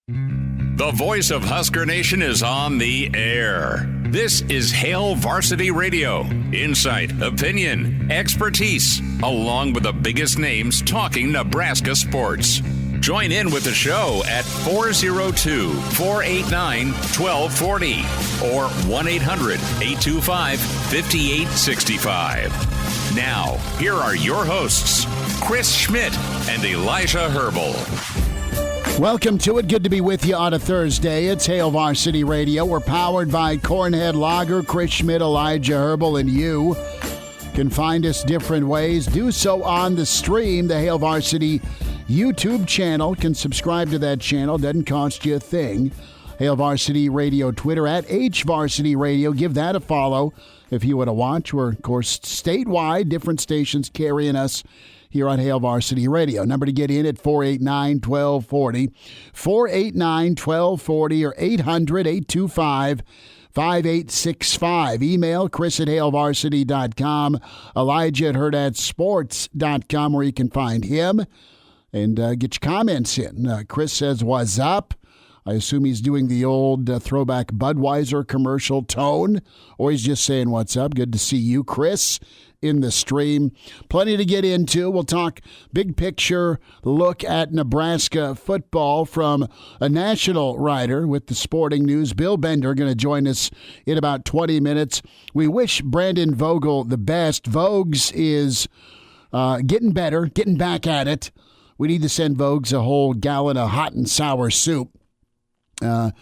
The voice of Husker Nation is on the air. This is Hail Varsity Radio. Insight, opinion, expertise, along with the biggest names talking Nebraska sports. Join in with the show at 402-489-1240 or 1-800-825-5865. Now, here are your hosts, Chris Schmidt and Elijah Herbel. Welcome to it. Good to be with you on a Thursday. It's Hail Varsity Radio. We're powered by Cornhead Lager, Chris Schmidt, Elijah Herbel, and you can find us different ways. Do so on the stream, the Hail Varsity YouTube channel. Can subscribe to that channel. Doesn't cost you a thing. Hail Varsity Radio Twitter at HVarsity Radio. Give that a follow if you want to watch. We're, of course, statewide. Different stations carrying us here on Hail Varsity Radio. Number to get in at 489-1240. 489-1240 or 800-825-5865. Email Chris at HailVarsity.com. Elijah at HurrdatSports.com, where you can find him and get your comments in. Chris says, "What's up?" I assume he's doing the old throwback Budweiser commercial tone, or he's just saying, "What's up?" Good to see you, Chris, in the stream. Plenty to get into. We'll talk big picture look at Nebraska football from a national writer with the Sporting News. Bill Bender going to join us in about 20 minutes. We wish Brandon Vogel the best. Vogues is getting better, getting back at it. We need to send Vogues a whole gallon of hot and sour soup to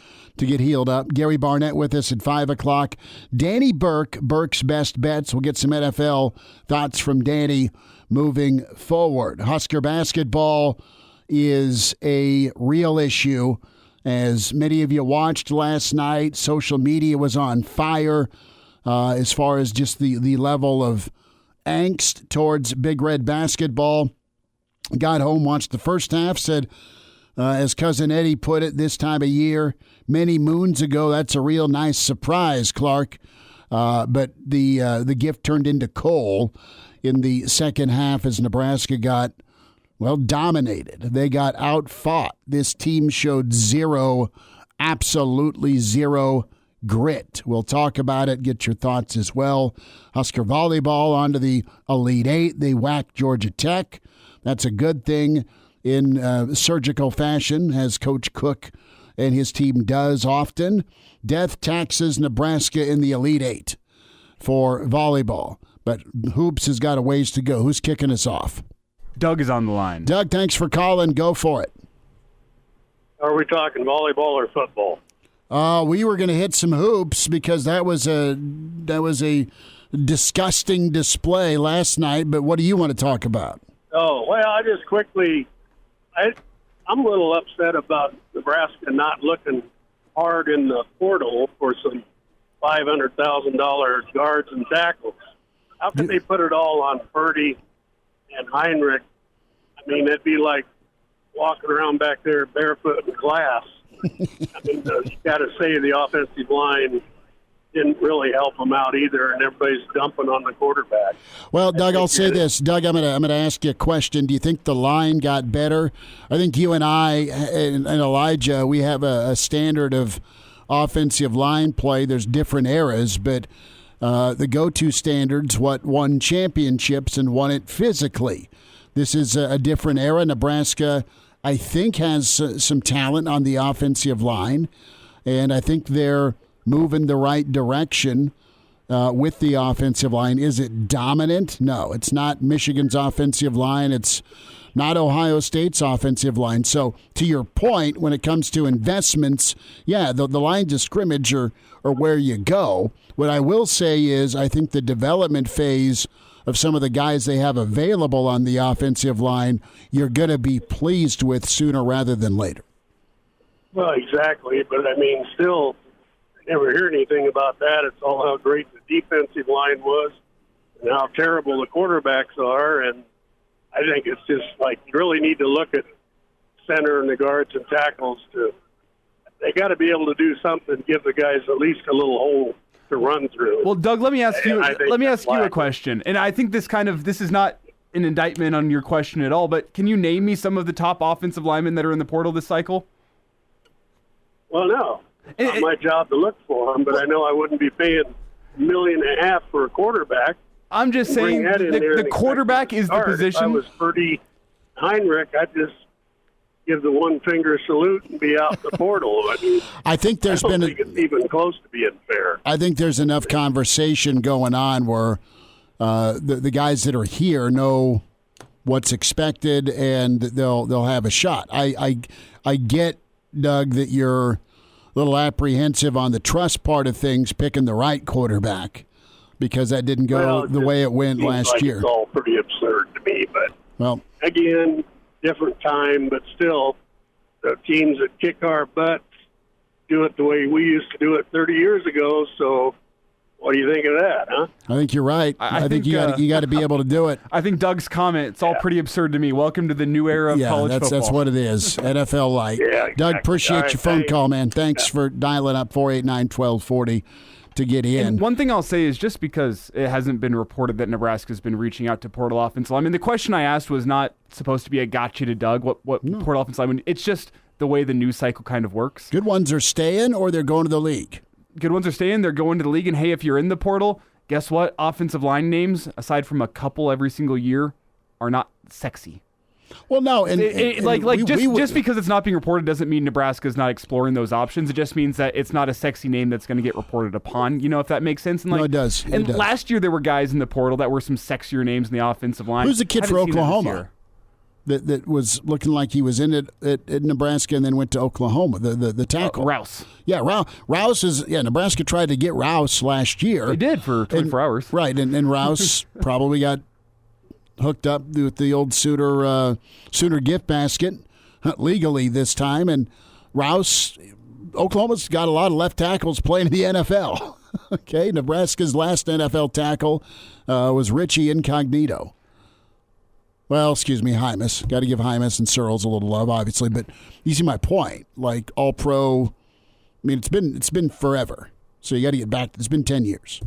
get healed up. Gary Barnett with us at 5 o'clock. Danny Burke, Burke's Best Bets. We'll get some NFL thoughts from Danny moving forward. Husker basketball is a real issue. As many of you watched last night, social media was on fire as far as just the level of angst towards Big Red basketball. Got home, watched the first half, said, as Cousin Eddie put it, this time of year, many moons ago, that's a real nice surprise, Clark. But the gift turned into coal in the second half as Nebraska got, dominated. They got outfought. This team showed absolutely zero grit. We'll talk about it, get your thoughts as well. Husker volleyball onto the Elite Eight. They whacked Georgia Tech. That's a good thing in surgical fashion, as Coach Cook and his team does often. Death taxes Nebraska in the Elite Eight for volleyball. But hoops has got a ways to go. Who's kicking us off? Doug is on the line. Doug, thanks for calling. Go for it. Are we talking volleyball or football? We were going to hit some hoops because that was a disgusting display last night. But what do you want to talk about? Oh, well, I just quickly, I'm a little upset about Nebraska not looking hard in the portal for some $500,000 guards and tackles. How could they put it all on Purdy and Heinrich? I mean, it'd be like walking around back there barefoot in glass. I mean, you got to say the offensive line didn't really help them out either, and everybody's dumping on the quarterback. Well, Doug, I'll say this. Doug, I'm gonna ask you a question. Do you think the line got better? I think you and I and Elijah, we have a standard of offensive line play. There's different eras, but the go-to standard's what won championships and won it physically. This is a different era. Nebraska, I think, has some talent on the offensive line, and I think they're moving the right direction with the offensive line. Is it dominant? No, it's not Michigan's offensive line. It's not Ohio State's offensive line. So to your point, when it comes to investments, yeah, the lines of scrimmage are where you go. What I will say is I think the development phase of some of the guys they have available on the offensive line, you're going to be pleased with sooner rather than later. Well, exactly. But, I mean, still – never hear anything about that. It's all how great the defensive line was and how terrible the quarterbacks are. And I think it's just like you really need to look at center and the guards and tackles. They got to be able to do something, give the guys at least a little hole to run through. Well, Doug, let me ask you a question. And I think this is not an indictment on your question at all, but can you name me some of the top offensive linemen that are in the portal this cycle? Well, no. It's not my job to look for them, but I know I wouldn't be paying $1.5 million for a quarterback. I'm just saying the quarterback is the position. If I was Ferdy Heinrich, I'd just give the one-finger salute and be out the portal. I mean, I think there's been think it's even close to being fair. I think there's enough conversation going on where the guys that are here know what's expected and they'll have a shot. I get, Doug, that you're a little apprehensive on the trust part of things, picking the right quarterback, because that didn't go the way it went last year. It's all pretty absurd to me, but again, different time, but still, the teams that kick our butts do it the way we used to do it 30 years ago. So, what do you think of that, huh? I think you're right. I think you got to be able to do it. I think Doug's comment, it's all pretty absurd to me. Welcome to the new era of college football. That's what it is. NFL light. Yeah, exactly. Doug, appreciate your phone call, man. Thanks for dialing up 489-1240 to get in. And one thing I'll say is, just because it hasn't been reported that Nebraska's been reaching out to portal offensive linemen, the question I asked was not supposed to be a gotcha to Doug, what portal offensive linemen. It's just the way the news cycle kind of works. Good ones are staying or they're going to the league. Good ones are staying, they're going to the league, and hey, if you're in the portal, guess what? Offensive line names, aside from a couple every single year, are not sexy. Well, no, just because it's not being reported doesn't mean Nebraska is not exploring those options. It just means that it's not a sexy name that's going to get reported upon. You know, if that makes sense. And no, it does. Last year there were guys in the portal that were some sexier names in the offensive line. Who's the kid for Oklahoma that was looking like he was in it at Nebraska and then went to Oklahoma? The tackle Rouse. Yeah, Rouse is. Yeah, Nebraska tried to get Rouse last year. They did for 24 hours. Right, and Rouse probably got hooked up with the old Sooner gift basket legally this time. And Rouse, Oklahoma's got a lot of left tackles playing in the NFL. Okay, Nebraska's last NFL tackle was Richie Incognito. Well, excuse me, Hymas. Got to give Hymas and Searles a little love, obviously. But you see my point. Like, all-pro, I mean, it's been forever. So you got to get back. It's been 10 years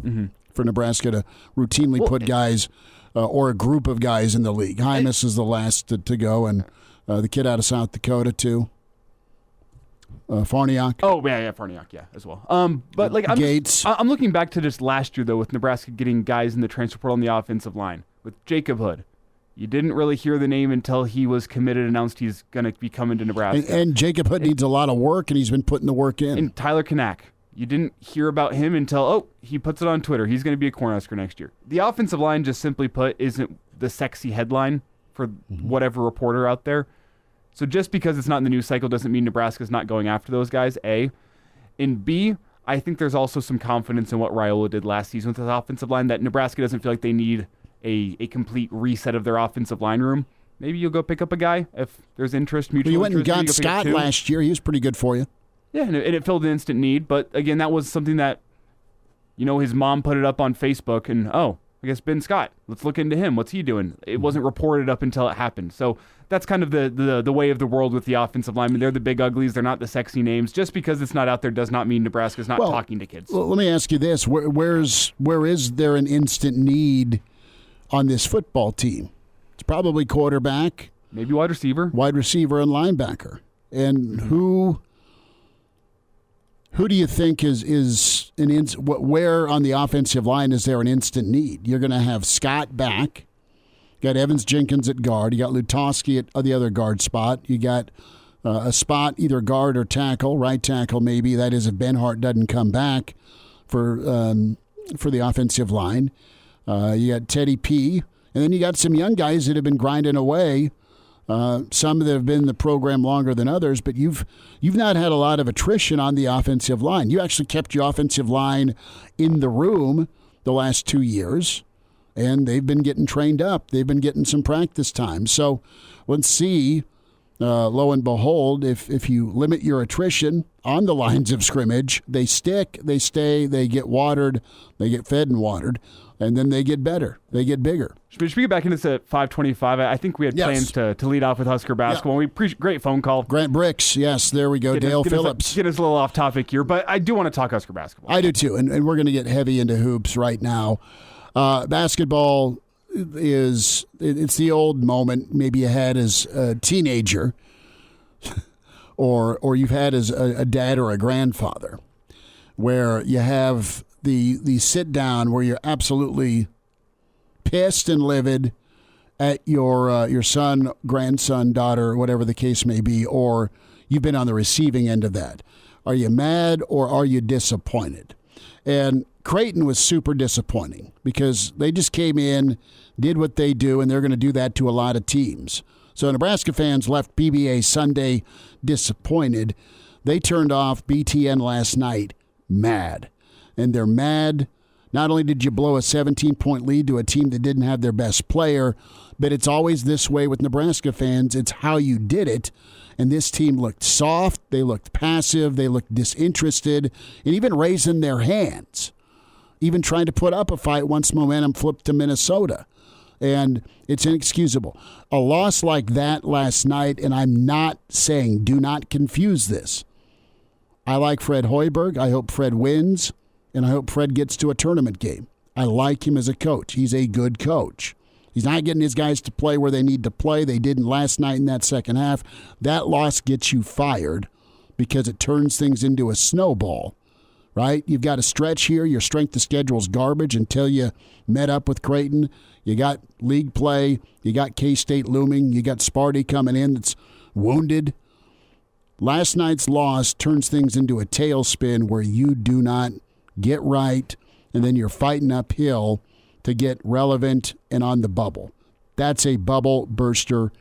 for Nebraska to routinely put guys or a group of guys in the league. Hymas is the last to go, and the kid out of South Dakota, too. Farniok. Oh, yeah, Farniok, yeah, as well. But like Gates. I'm looking back to just last year, though, with Nebraska getting guys in the transfer portal on the offensive line. With Jacob Hood, you didn't really hear the name until he was committed, announced he's going to be coming to Nebraska. And Jacob Hood needs a lot of work, and he's been putting the work in. And Tyler Kanak. You didn't hear about him until, he puts it on Twitter. He's going to be a Cornhusker next year. The offensive line, just simply put, isn't the sexy headline for whatever reporter out there. So just because it's not in the news cycle doesn't mean Nebraska's not going after those guys, A. And B, I think there's also some confidence in what Raiola did last season with his offensive line, that Nebraska doesn't feel like they need a complete reset of their offensive line room. Maybe you'll go pick up a guy if there's interest, mutual interest. You went and got Scott last year. He was pretty good for you. Yeah, and it filled an instant need. But, again, that was something that, his mom put it up on Facebook, and, I guess Ben Scott, let's look into him. What's he doing? It wasn't reported up until it happened. So that's kind of the way of the world with the offensive linemen. They're the big uglies. They're not the sexy names. Just because it's not out there does not mean Nebraska's not talking to kids. Well, let me ask you this. Where is there an instant need on this football team? It's probably quarterback. Maybe wide receiver. Wide receiver and linebacker. And who do you think is where on the offensive line is there an instant need? You're going to have Scott back. You got Evans Jenkins at guard. You got Lutoski at the other guard spot. You got a spot either guard or tackle, right tackle maybe. That is if Benhart doesn't come back for the offensive line. You got Teddy P. And then you got some young guys that have been grinding away. Some that have been in the program longer than others, but you've not had a lot of attrition on the offensive line. You actually kept your offensive line in the room the last 2 years, and they've been getting trained up. They've been getting some practice time. So let's see, lo and behold, if you limit your attrition on the lines of scrimmage, they stick, they stay, they get watered, they get fed and watered, and then they get better. They get bigger. Should we get back into this at 5:25? I think we had plans to lead off with Husker basketball. Yeah. Great phone call. Grant Bricks, yes, there we go. Dale Phillips. Get us a little off topic here, but I do want to talk Husker basketball. I do too, and we're going to get heavy into hoops right now. Basketball it's the old moment maybe you had as a teenager or you've had as a dad or a grandfather, where you have the sit down where you're absolutely pissed and livid at your son, grandson, daughter, whatever the case may be, or you've been on the receiving end of that. Are you mad or are you disappointed? And Creighton was super disappointing because they just came in, did what they do, and they're going to do that to a lot of teams. So Nebraska fans left PBA Sunday disappointed. They turned off BTN last night mad. And they're mad. Not only did you blow a 17-point lead to a team that didn't have their best player, but it's always this way with Nebraska fans. It's how you did it. And this team looked soft. They looked passive. They looked disinterested. And even raising their hands. Even trying to put up a fight once momentum flipped to Minnesota. And it's inexcusable. A loss like that last night, and I'm not saying, do not confuse this. I like Fred Hoiberg. I hope Fred wins, and I hope Fred gets to a tournament game. I like him as a coach. He's a good coach. He's not getting his guys to play where they need to play. They didn't last night in that second half. That loss gets you fired because it turns things into a snowball. Right? You've got a stretch here. Your strength of schedule is garbage until you met up with Creighton. You got league play. You got K-State looming. You got Sparty coming in that's wounded. Last night's loss turns things into a tailspin where you do not get right, and then you're fighting uphill to get relevant and on the bubble. That's a bubble burster.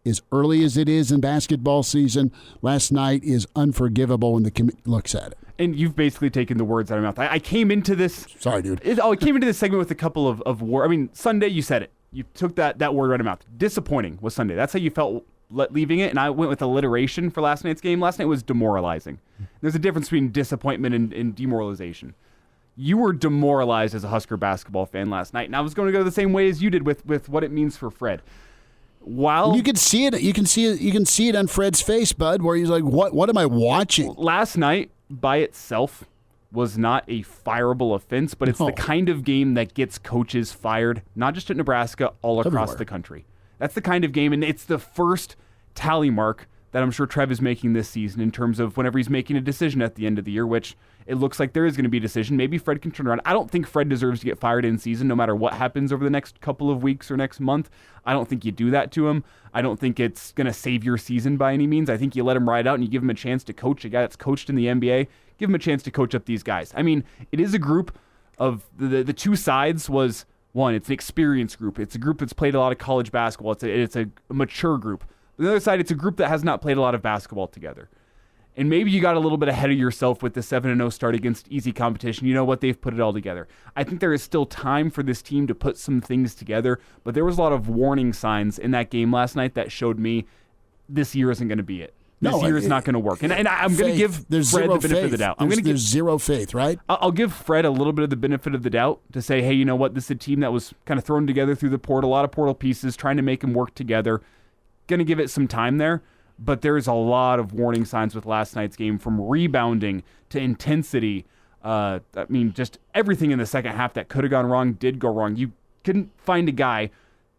As early as it is in basketball season, last night is unforgivable when the committee looks at it. And you've basically taken the words out of my mouth. I came into this... Sorry, dude. I came into this segment with a couple of words. I mean, Sunday, you said it. You took that word right out of my mouth. Disappointing was Sunday. That's how you felt leaving it, and I went with alliteration for last night's game. Last night was demoralizing. There's a difference between disappointment and demoralization. You were demoralized as a Husker basketball fan last night, and I was going to go the same way as you did with what it means for Fred. While you can see it, you can see it on Fred's face, bud, where he's like, "What am I watching?" Last night, by itself, was not a fireable offense, but it's the kind of game that gets coaches fired, not just at Nebraska, all across the country. That's the kind of game, and it's the first tally mark that I'm sure Trev is making this season in terms of whenever he's making a decision at the end of the year, which it looks like there is going to be a decision. Maybe Fred can turn around. I don't think Fred deserves to get fired in season no matter what happens over the next couple of weeks or next month. I don't think you do that to him. I don't think it's going to save your season by any means. I think you let him ride out and you give him a chance to coach a guy that's coached in the NBA. Give him a chance to coach up these guys. I mean, it is a group of the two sides was, one, it's an experienced group. It's a group that's played a lot of college basketball. It's a mature group. On the other side, it's a group that has not played a lot of basketball together. And maybe you got a little bit ahead of yourself with the 7-0 start against easy competition. You know what? They've put it all together. I think there is still time for this team to put some things together, but there was a lot of warning signs in that game last night that showed me this year isn't going to be it. This year is not going to work. And I'm going to give Fred the benefit of the doubt. There's zero faith, right? I'll give Fred a little bit of the benefit of the doubt to say, hey, you know what? This is a team that was kind of thrown together through the portal, a lot of portal pieces, trying to make them work together. Going to give it some time there. But there's a lot of warning signs with last night's game, from rebounding to intensity. I mean, just everything in the second half that could have gone wrong did go wrong. You couldn't find a guy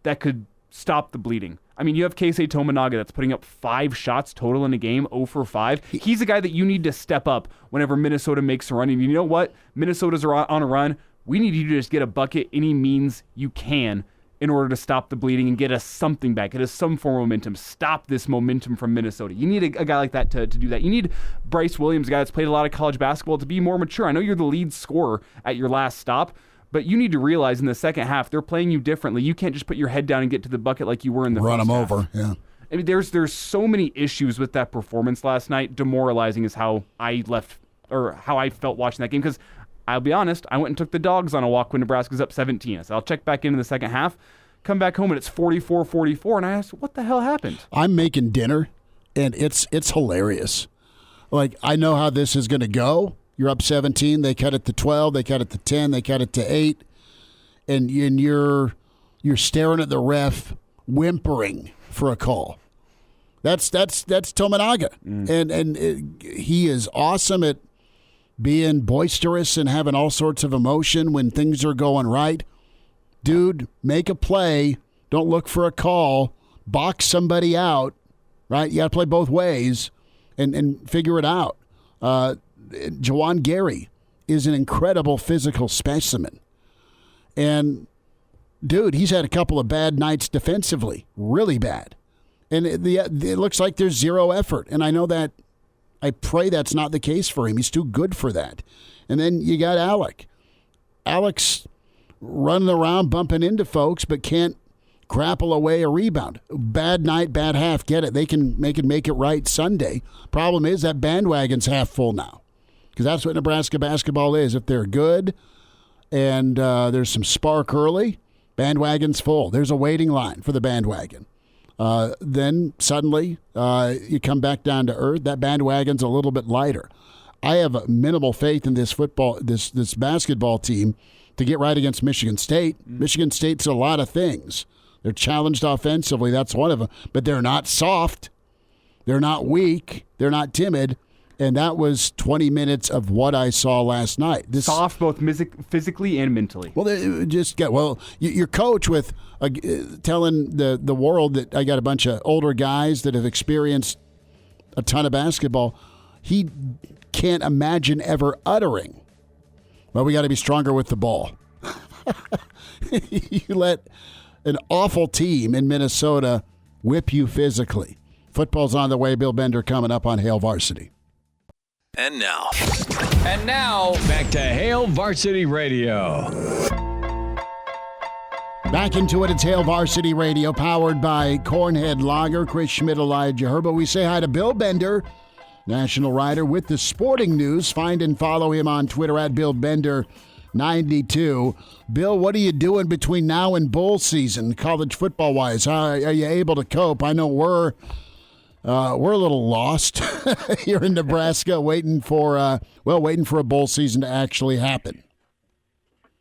that could stop the bleeding. I mean, you have Keisei Tominaga that's putting up 5 shots total in a game, 0 for 5. He's a guy that you need to step up whenever Minnesota makes a run. And you know what? Minnesota's on a run. We need you to just get a bucket any means you can in order to stop the bleeding and get us something back, get us some form of momentum, stop this momentum from Minnesota. You need a guy like that to do that. You need Bryce Williams, a guy that's played a lot of college basketball, to be more mature. I know you're the lead scorer at your last stop, but you need to realize in the second half, they're playing you differently. You can't just put your head down and get to the bucket like you were in the first half. Run them over, yeah. I mean, there's so many issues with that performance last night. Demoralizing is how I felt watching that game, because I'll be honest, I went and took the dogs on a walk when Nebraska's up 17. I said, I'll check back into the second half, come back home, and it's 44-44, and I asked, what the hell happened? I'm making dinner, and it's hilarious. Like, I know how this is going to go. You're up 17, they cut it to 12, they cut it to 10, they cut it to 8, and you're staring at the ref, whimpering for a call. That's Tominaga, and he is awesome at being boisterous and having all sorts of emotion when things are going right. Dude, make a play. Don't look for a call. Box somebody out, right? You got to play both ways. and figure it out. Juwan Gary is an incredible physical specimen. And, dude, he's had a couple of bad nights defensively, really bad. And it looks like there's zero effort. And I know that, I pray that's not the case for him. He's too good for that. And then you got Alec. Alec's running around, bumping into folks, but can't grapple away a rebound. Bad night, bad half. Get it. They can make it right Sunday. Problem is that bandwagon's half full now, because that's what Nebraska basketball is. If they're good and there's some spark early, bandwagon's full. There's a waiting line for the bandwagon. Then suddenly you come back down to earth. That bandwagon's a little bit lighter. I have a minimal faith in this basketball team to get right against Michigan State. Michigan State's a lot of things. They're challenged offensively. That's one of them. But they're not soft. They're not weak. They're not timid. And that was 20 minutes of what I saw last night. Soft both physically and mentally. Well, your coach with telling the world that I got a bunch of older guys that have experienced a ton of basketball, he can't imagine ever uttering, well, we got to be stronger with the ball. You let an awful team in Minnesota whip you physically. Football's on the way. Bill Bender coming up on Hail Varsity. And now, back to Hail Varsity Radio. Back into it. It's Hail Varsity Radio, powered by Cornhead Lager. Chris Schmidt, Elijah Herbel. We say hi to Bill Bender, national writer with the sporting news. Find and follow him on Twitter at BillBender92. Bill, what are you doing between now and bowl season, college football-wise? How are you able to cope? I know we're a little lost here in Nebraska, waiting for a bowl season to actually happen.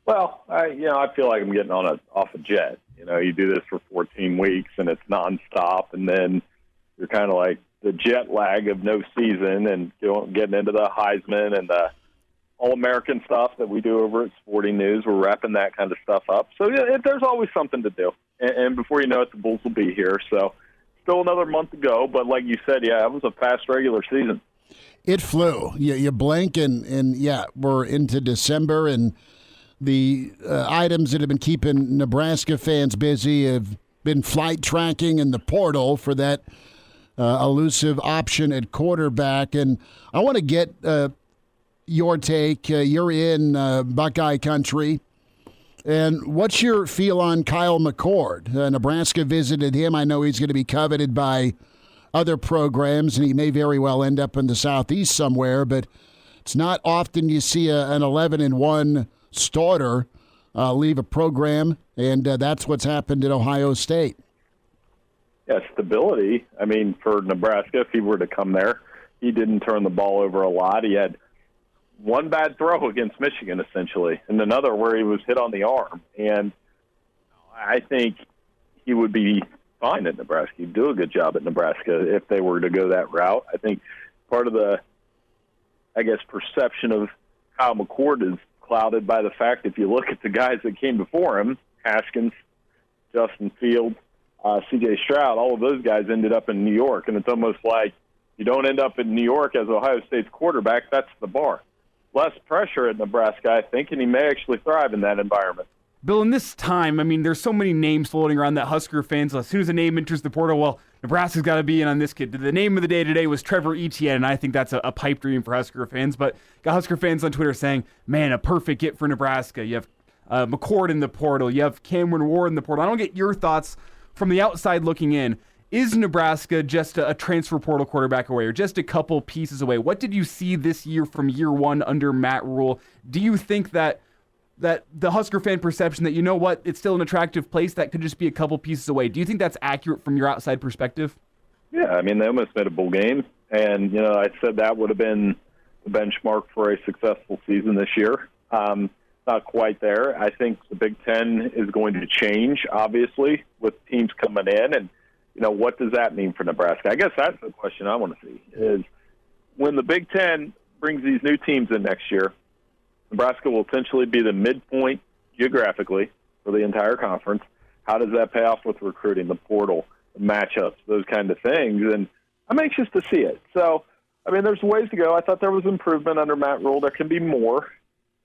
Well, I feel like I'm getting off a jet. You do this for 14 weeks and it's nonstop, and then you're kind of like the jet lag of no season and getting into the Heisman and the All-American stuff that we do over at Sporting News. We're wrapping that kind of stuff up. So there's always something to do, and before you know it, the Bulls will be here. So. Still another month to go, but like you said, it was a fast regular season. It flew. You blink, and we're into December, and the items that have been keeping Nebraska fans busy have been flight tracking and the portal for that elusive option at quarterback. And I want to get your take. You're in Buckeye country. And what's your feel on Kyle McCord? Nebraska visited him. I know he's going to be coveted by other programs, and he may very well end up in the Southeast somewhere, but it's not often you see an 11-1 starter leave a program, and that's what's happened at Ohio State. Yeah, stability. I mean, for Nebraska, if he were to come there, he didn't turn the ball over a lot. He had one bad throw against Michigan, essentially, and another where he was hit on the arm. And I think he would be fine at Nebraska. He'd do a good job at Nebraska if they were to go that route. I think part of the, perception of Kyle McCord is clouded by the fact if you look at the guys that came before him, Haskins, Justin Fields, C.J. Stroud, all of those guys ended up in New York. And it's almost like you don't end up in New York as Ohio State's quarterback. That's the bar. Less pressure at Nebraska, I think, and he may actually thrive in that environment. Bill, in this time, there's so many names floating around that Husker fans, as soon as a name enters the portal, well, Nebraska's got to be in on this kid. The name of the day today was Trevor Etienne, and I think that's a pipe dream for Husker fans. But got Husker fans on Twitter saying, man, a perfect get for Nebraska. You have McCord in the portal. You have Cameron Ward in the portal. I don't get your thoughts from the outside looking in. Is Nebraska just a transfer portal quarterback away, or just a couple pieces away? What did you see this year from year one under Matt Rule? Do you think that the Husker fan perception that, it's still an attractive place, that could just be a couple pieces away? Do you think that's accurate from your outside perspective? Yeah, they almost made a bowl game, and, I said that would have been the benchmark for a successful season this year. Not quite there. I think the Big Ten is going to change, obviously, with teams coming in, and what does that mean for Nebraska? I guess that's the question I want to see, is when the Big Ten brings these new teams in next year, Nebraska will essentially be the midpoint geographically for the entire conference. How does that pay off with recruiting, the portal, the matchups, those kind of things? And I'm anxious to see it. So I mean, there's ways to go. I thought there was improvement under Matt Rule. There can be more,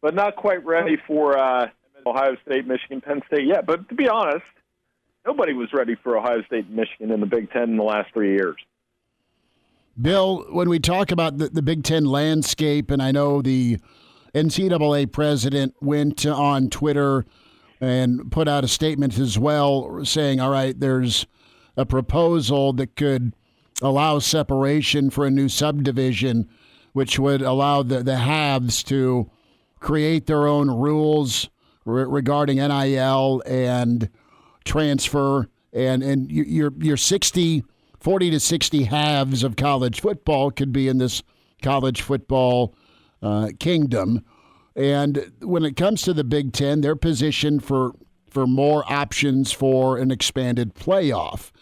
but not quite ready for Ohio State, Michigan, Penn State yet. But to be honest, nobody was ready for Ohio State and Michigan in the Big Ten in the last 3 years. Bill, when we talk about the Big Ten landscape, and I know the NCAA president went on Twitter and put out a statement as well saying, all right, there's a proposal that could allow separation for a new subdivision, which would allow the haves to create their own rules regarding NIL and transfer. And your 40 to 60 halves of college football could be in this college football kingdom. And when it comes to the Big Ten, they're positioned for more options for an expanded playoff.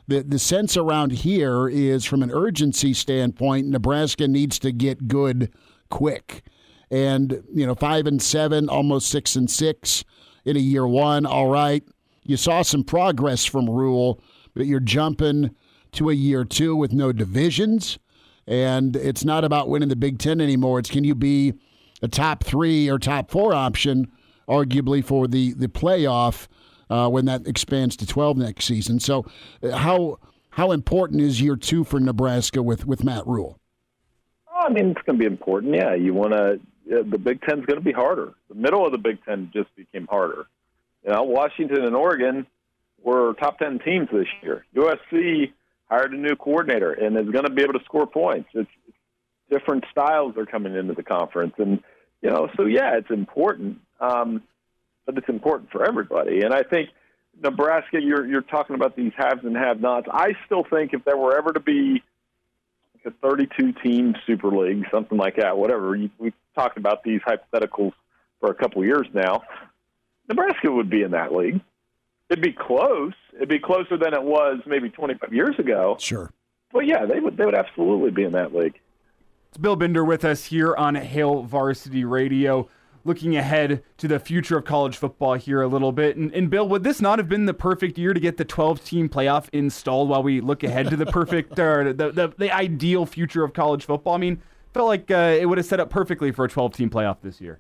The sense around here is, from an urgency standpoint, Nebraska needs to get good quick. And 5-7, almost 6-6 in a year one. All right, you saw some progress from Rule, but you're jumping to a year two with no divisions, and it's not about winning the Big Ten anymore. It's, can you be a top 3 or top 4 option, arguably, for the playoff when that expands to 12 next season. So how important is year two for Nebraska with Matt Rule? I mean, it's going to be important. Yeah, you want to. The Big Ten's going to be harder. The middle of the Big Ten just became harder. Washington and Oregon were top 10 teams this year. USC hired a new coordinator and is going to be able to score points. It's different styles are coming into the conference, and so yeah, it's important. But it's important for everybody. And I think Nebraska, you're talking about these haves and have-nots. I still think if there were ever to be like a 32-team Super League, something like that, whatever, we've talked about these hypotheticals for a couple years now, Nebraska would be in that league. It'd be close. It'd be closer than it was maybe 25 years ago. Sure. But, yeah, they would absolutely be in that league. It's Bill Binder with us here on Hail Varsity Radio, looking ahead to the future of college football here a little bit. And Bill, would this not have been the perfect year to get the 12-team playoff installed while we look ahead to the perfect or the ideal future of college football? I mean, felt like it would have set up perfectly for a 12-team playoff this year.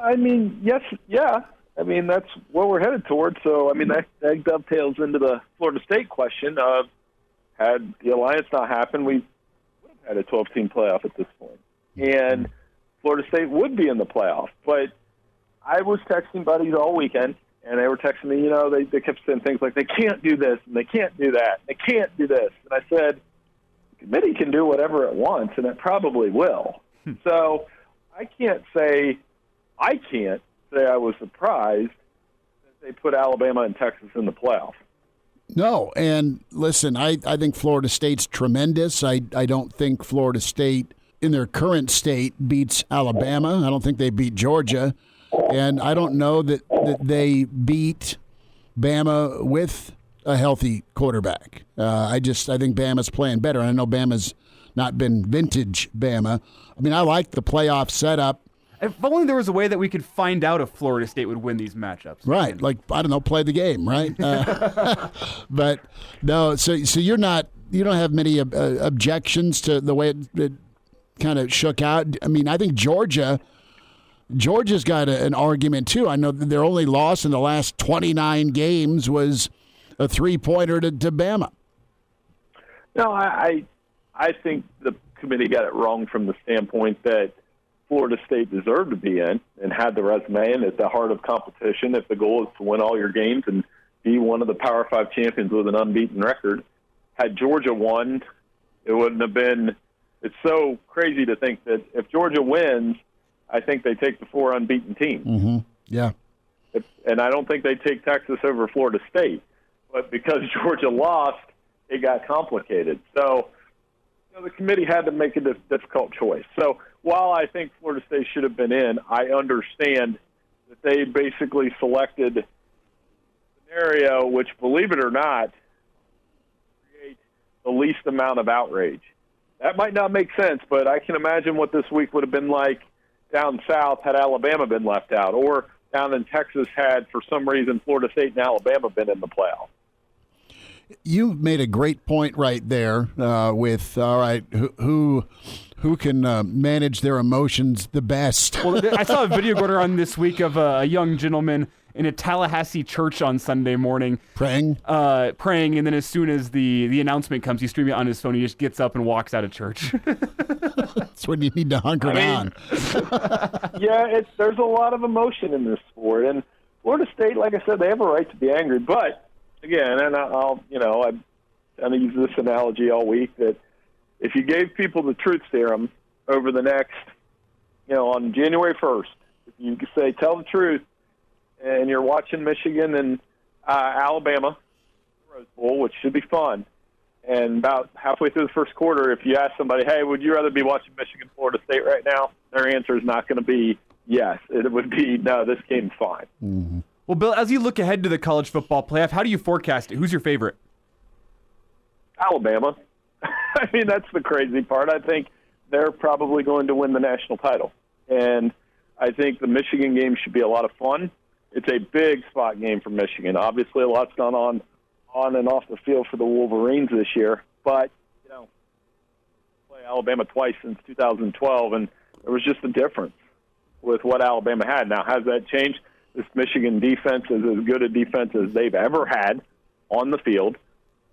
I mean, yes, yeah. I mean, that's what we're headed towards. So, I mean, that dovetails into the Florida State question of, had the alliance not happened, we would have had a 12-team playoff at this point. And Florida State would be in the playoff. But I was texting buddies all weekend, and they were texting me, they kept saying things like, they can't do this, and they can't do that, and they can't do this. And I said, the committee can do whatever it wants, and it probably will. So I can't say I was surprised that they put Alabama and Texas in the playoff. No, and listen, I think Florida State's tremendous. I don't think Florida State, in their current state, beats Alabama. I don't think they beat Georgia. And I don't know that they beat Bama with a healthy quarterback. I think Bama's playing better. I know Bama's not been vintage Bama. I mean, I like the playoff setup. If only there was a way that we could find out if Florida State would win these matchups. Right. Like, I don't know, play the game, right? But no, so you don't have many objections to the way it kind of shook out. I mean, I think Georgia's got an argument too. I know that their only loss in the last 29 games was a 3-pointer to Bama. No, I think the committee got it wrong from the standpoint that Florida State deserved to be in and had the resume and at the heart of competition. If the goal is to win all your games and be one of the Power 5 champions with an unbeaten record, had Georgia won, it wouldn't have been. It's so crazy to think that if Georgia wins, I think they take the 4 unbeaten teams. Mm-hmm. Yeah. And I don't think they take Texas over Florida State. But because Georgia lost, it got complicated. So the committee had to make a difficult choice. So while I think Florida State should have been in, I understand that they basically selected a scenario which, believe it or not, create the least amount of outrage. That might not make sense, but I can imagine what this week would have been like down south had Alabama been left out, or down in Texas had, for some reason, Florida State and Alabama been in the playoff. You made a great point right there with, all right, who can manage their emotions the best. Well, I saw a video going around this week of a young gentleman in a Tallahassee church on Sunday morning. Praying, and then as soon as the announcement comes, he's streaming it on his phone. He just gets up and walks out of church. That's when you need to hunker down. Yeah, there's a lot of emotion in this sport. And Florida State, like I said, they have a right to be angry. But, again, and I've used this analogy all week, that if you gave people the truth serum over the next, on January 1st, if you could say, tell the truth, and you're watching Michigan and Alabama, Rose Bowl, which should be fun, and about halfway through the first quarter, if you ask somebody, hey, would you rather be watching Michigan, Florida State right now? Their answer is not going to be yes. It would be, no, this game's fine. Mm-hmm. Well, Bill, as you look ahead to the college football playoff, how do you forecast it? Who's your favorite? Alabama. I mean, that's the crazy part. I think they're probably going to win the national title. And I think the Michigan game should be a lot of fun. It's a big spot game for Michigan. Obviously, a lot's gone on and off the field for the Wolverines this year. But, play Alabama twice since 2012, and there was just a difference with what Alabama had. Now, has that changed? This Michigan defense is as good a defense as they've ever had on the field.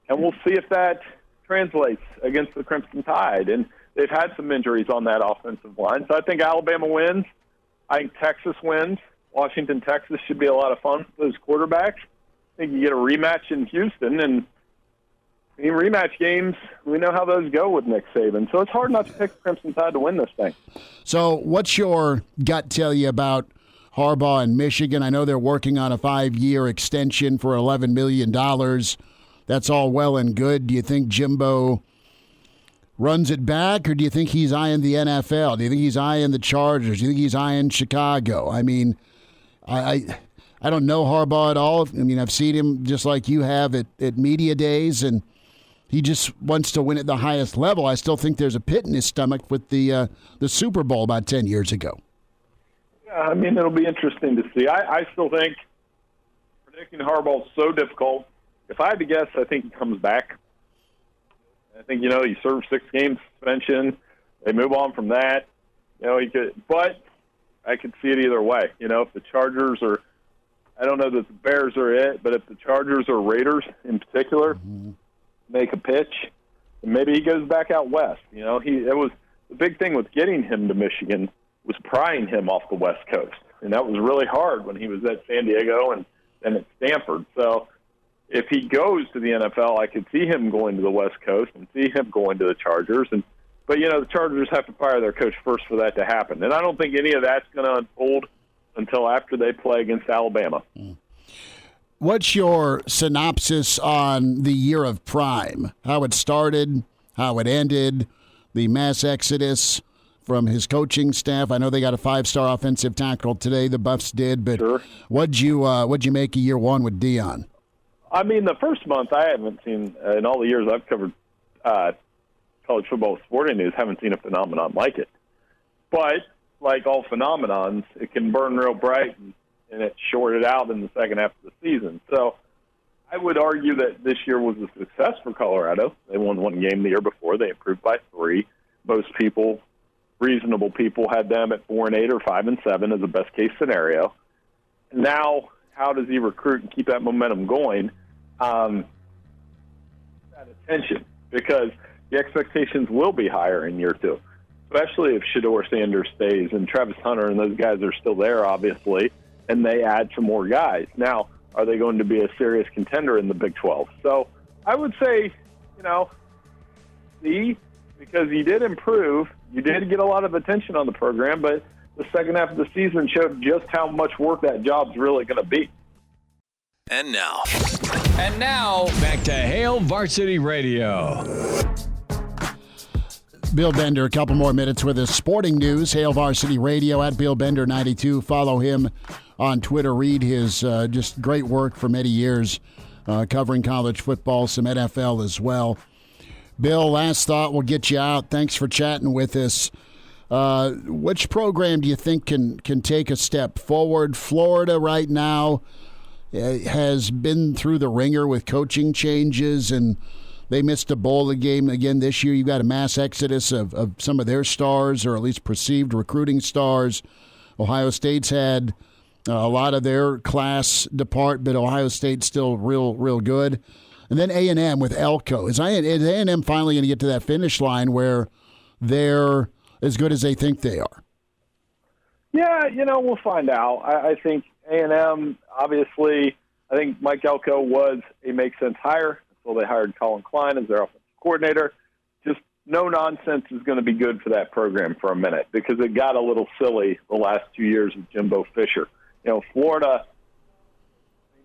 And we'll see if that translates against the Crimson Tide. And they've had some injuries on that offensive line. So I think Alabama wins. I think Texas wins. Washington, Texas should be a lot of fun for those quarterbacks. I think you get a rematch in Houston, and in rematch games, we know how those go with Nick Saban. So it's hard not to pick the Crimson Tide to win this thing. So what's your gut tell you about Harbaugh and Michigan? I know they're working on a 5-year extension for $11 million. That's all well and good. Do you think Jimbo runs it back, or do you think he's eyeing the NFL? Do you think he's eyeing the Chargers? Do you think he's eyeing Chicago? I mean, I don't know Harbaugh at all. I mean, I've seen him just like you have at media days, and he just wants to win at the highest level. I still think there's a pit in his stomach with the Super Bowl about 10 years ago. Yeah, I mean, it'll be interesting to see. I still think predicting Harbaugh is so difficult. If I had to guess, I think he comes back. I think, he served 6 games suspension. They move on from that. He could, but I could see it either way. If the Chargers are, I don't know that the Bears are it, but if the Chargers or Raiders in particular make a pitch, then maybe he goes back out west. It was the big thing with getting him to Michigan was prying him off the West Coast, and that was really hard when he was at San Diego and at Stanford. So if he goes to the NFL, I could see him going to the West Coast and see him going to the Chargers. But the Chargers have to fire their coach first for that to happen. And I don't think any of that's going to unfold until after they play against Alabama. What's your synopsis on the year of Prime? How it started, how it ended, the mass exodus from his coaching staff? I know they got a 5-star offensive tackle today, the Buffs did, but sure. What'd you make of year one with Deion? I mean, the first month I haven't seen, in all the years I've covered college football sporting news, haven't seen a phenomenon like it. But like all phenomenons, it can burn real bright and it's shorted out in the second half of the season. So I would argue that this year was a success for Colorado. They won 1 game the year before. They improved by 3. Most people, reasonable people, had them at 4-8 or 5-7 as a best case scenario. Now, how does he recruit and keep that momentum going? That attention, because the expectations will be higher in year 2, especially if Shedeur Sanders stays and Travis Hunter and those guys are still there, obviously, and they add some more guys. Now, are they going to be a serious contender in the Big 12? So I would say, see, because you did improve, you did get a lot of attention on the program, but the second half of the season showed just how much work that job's really going to be. And now, back to Hail Varsity Radio. Bill Bender, a couple more minutes with his sporting news. Hail Varsity Radio at Bill Bender 92. Follow him on Twitter. Read his just great work for many years covering college football, some NFL as well. Bill, last thought, we'll get you out. Thanks for chatting with us. Which program do you think can take a step forward? Florida right now, has been through the ringer with coaching changes, and they missed a bowl game again this year. You've got a mass exodus of some of their stars, or at least perceived recruiting stars. Ohio State's had a lot of their class depart, but Ohio State's still real good. And then A&M with Elko. Is A&M finally going to get to that finish line where they're as good as they think they are? Yeah, we'll find out. I think A&M, obviously, I think Mike Elko was a make-sense hire. So they hired Colin Klein as their offensive coordinator. Just no nonsense is going to be good for that program for a minute, because it got a little silly the last 2 years with Jimbo Fisher. Florida,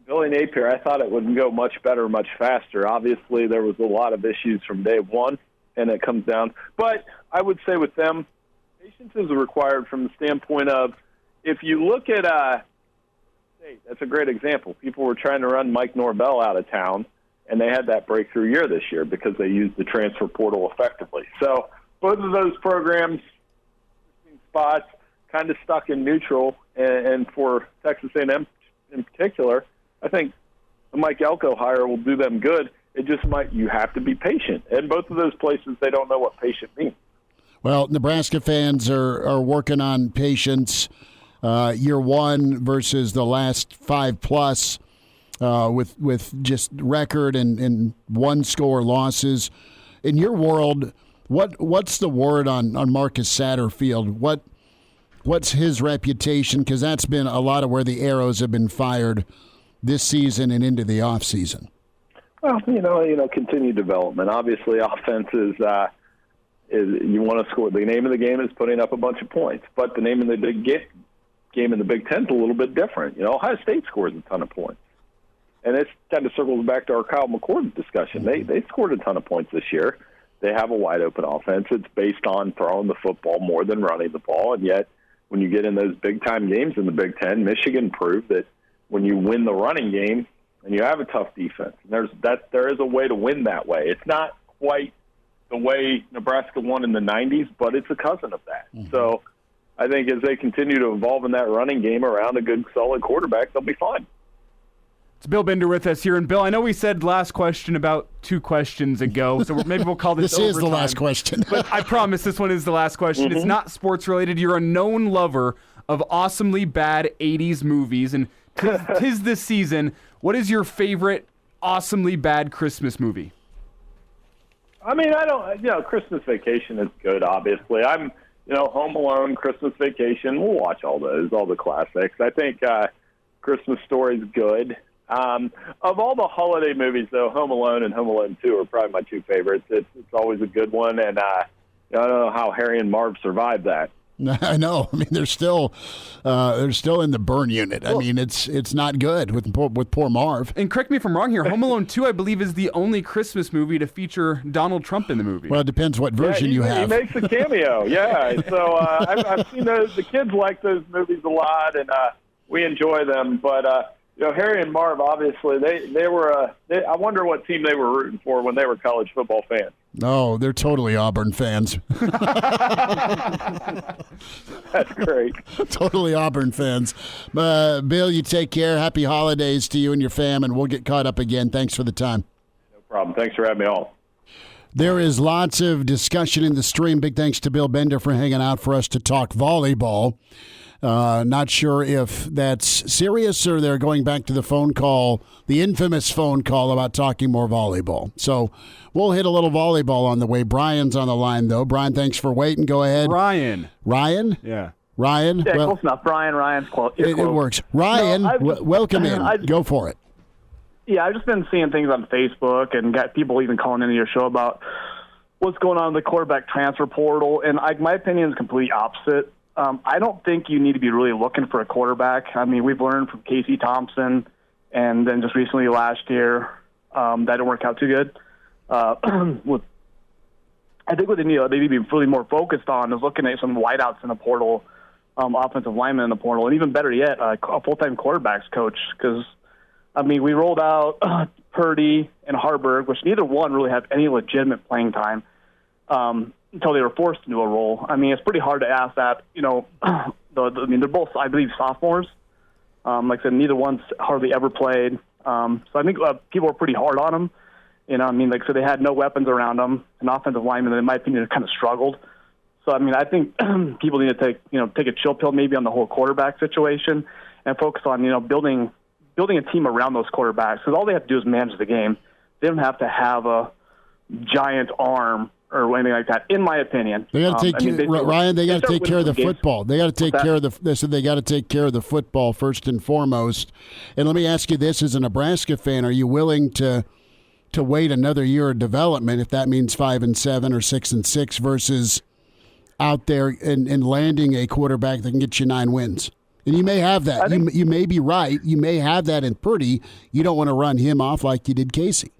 Billy Napier, I thought it would go much better, much faster. Obviously, there was a lot of issues from day one, and it comes down. But I would say with them, patience is required from the standpoint of, if you look at State, that's a great example. People were trying to run Mike Norvell out of town, and they had that breakthrough year this year because they used the transfer portal effectively. So both of those programs, spots, kind of stuck in neutral. And for Texas A&M in particular, I think the Mike Elko hire will do them good. It just you have to be patient. And both of those places, they don't know what patient means. Well, Nebraska fans are working on patience year one versus the last 5+. With just record and one-score losses. In your world, what's the word on Marcus Satterfield? What's his reputation? Because that's been a lot of where the arrows have been fired this season and into the offseason. Well, continued development. Obviously, offense is you want to score. The name of the game is putting up a bunch of points, but the name of the big game in the Big Ten is a little bit different. Ohio State scores a ton of points. And it kind of circles back to our Kyle McCord discussion. They scored a ton of points this year. They have a wide-open offense. It's based on throwing the football more than running the ball. And yet, when you get in those big-time games in the Big Ten, Michigan proved that when you win the running game and you have a tough defense, and there is a way to win that way. It's not quite the way Nebraska won in the 90s, but it's a cousin of that. Mm-hmm. So I think as they continue to evolve in that running game around a good, solid quarterback, they'll be fine. It's Bill Bender with us here. And, Bill, I know we said last question about 2 questions ago, so maybe we'll call this This is the last question. But I promise this one is the last question. Mm-hmm. It's not sports-related. You're a known lover of awesomely bad 80s movies, and tis this season. What is your favorite awesomely bad Christmas movie? I mean, Christmas Vacation is good, obviously. I'm, Home Alone, Christmas Vacation. We'll watch all the classics. I think Christmas Story is good. Of all the holiday movies, though, Home Alone and Home Alone 2 are probably my 2 favorites. It's always a good one, and I don't know how Harry and Marv survived that. I know. I mean, they're still in the burn unit. Well, I mean, it's not good with poor Marv. And correct me if I'm wrong here. Home Alone 2, I believe, is the only Christmas movie to feature Donald Trump in the movie. Well, it depends what version you have. He makes a cameo. Yeah. So I've seen those. The kids like those movies a lot, and we enjoy them. But Harry and Marv, obviously, they were. I wonder what team they were rooting for when they were college football fans. Oh, they're totally Auburn fans. That's great. Totally Auburn fans. Bill, you take care. Happy holidays to you and your fam, and we'll get caught up again. Thanks for the time. No problem. Thanks for having me on. There is lots of discussion in the stream. Big thanks to Bill Bender for hanging out for us to talk volleyball. Not sure if that's serious or they're going back to the phone call, the infamous phone call about talking more volleyball. So we'll hit a little volleyball on the way. Brian's on the line, though. Brian, thanks for waiting. Go ahead. Ryan? Yeah. Ryan? Yeah, close enough. Ryan's close. It works. Ryan, welcome in. Go for it. Yeah, I've just been seeing things on Facebook and got people even calling into your show about what's going on in the quarterback transfer portal. And my opinion is completely opposite. I don't think you need to be really looking for a quarterback. I mean, we've learned from Casey Thompson and then just recently last year that didn't work out too good. I think what they need to be really more focused on is looking at some wideouts in the portal, offensive linemen in the portal, and even better yet, a full-time quarterbacks coach. Because, I mean, we rolled out Purdy and Harburg, which neither one really have any legitimate playing time. Until they were forced into a role. I mean, it's pretty hard to ask that. They're both, I believe, sophomores. Like I said, neither one's hardly ever played. So I think people are pretty hard on him. Like I said, they had no weapons around them. An offensive lineman that, in my opinion, kind of struggled. So, I think people need to take a chill pill maybe on the whole quarterback situation and focus on, building a team around those quarterbacks, because all they have to do is manage the game. They don't have to have a giant arm or anything like that, in my opinion. They got to take Ryan. They got to take care of the football. They got to take care of the. They said they got to take care of the football first and foremost. And let me ask you this: as a Nebraska fan, are you willing to wait another year of development if that means 5-7 or 6-6 versus out there and landing a quarterback that can get you 9 wins? And you may have that. You may be right. You may have that in Purdy. You don't want to run him off like you did Casey.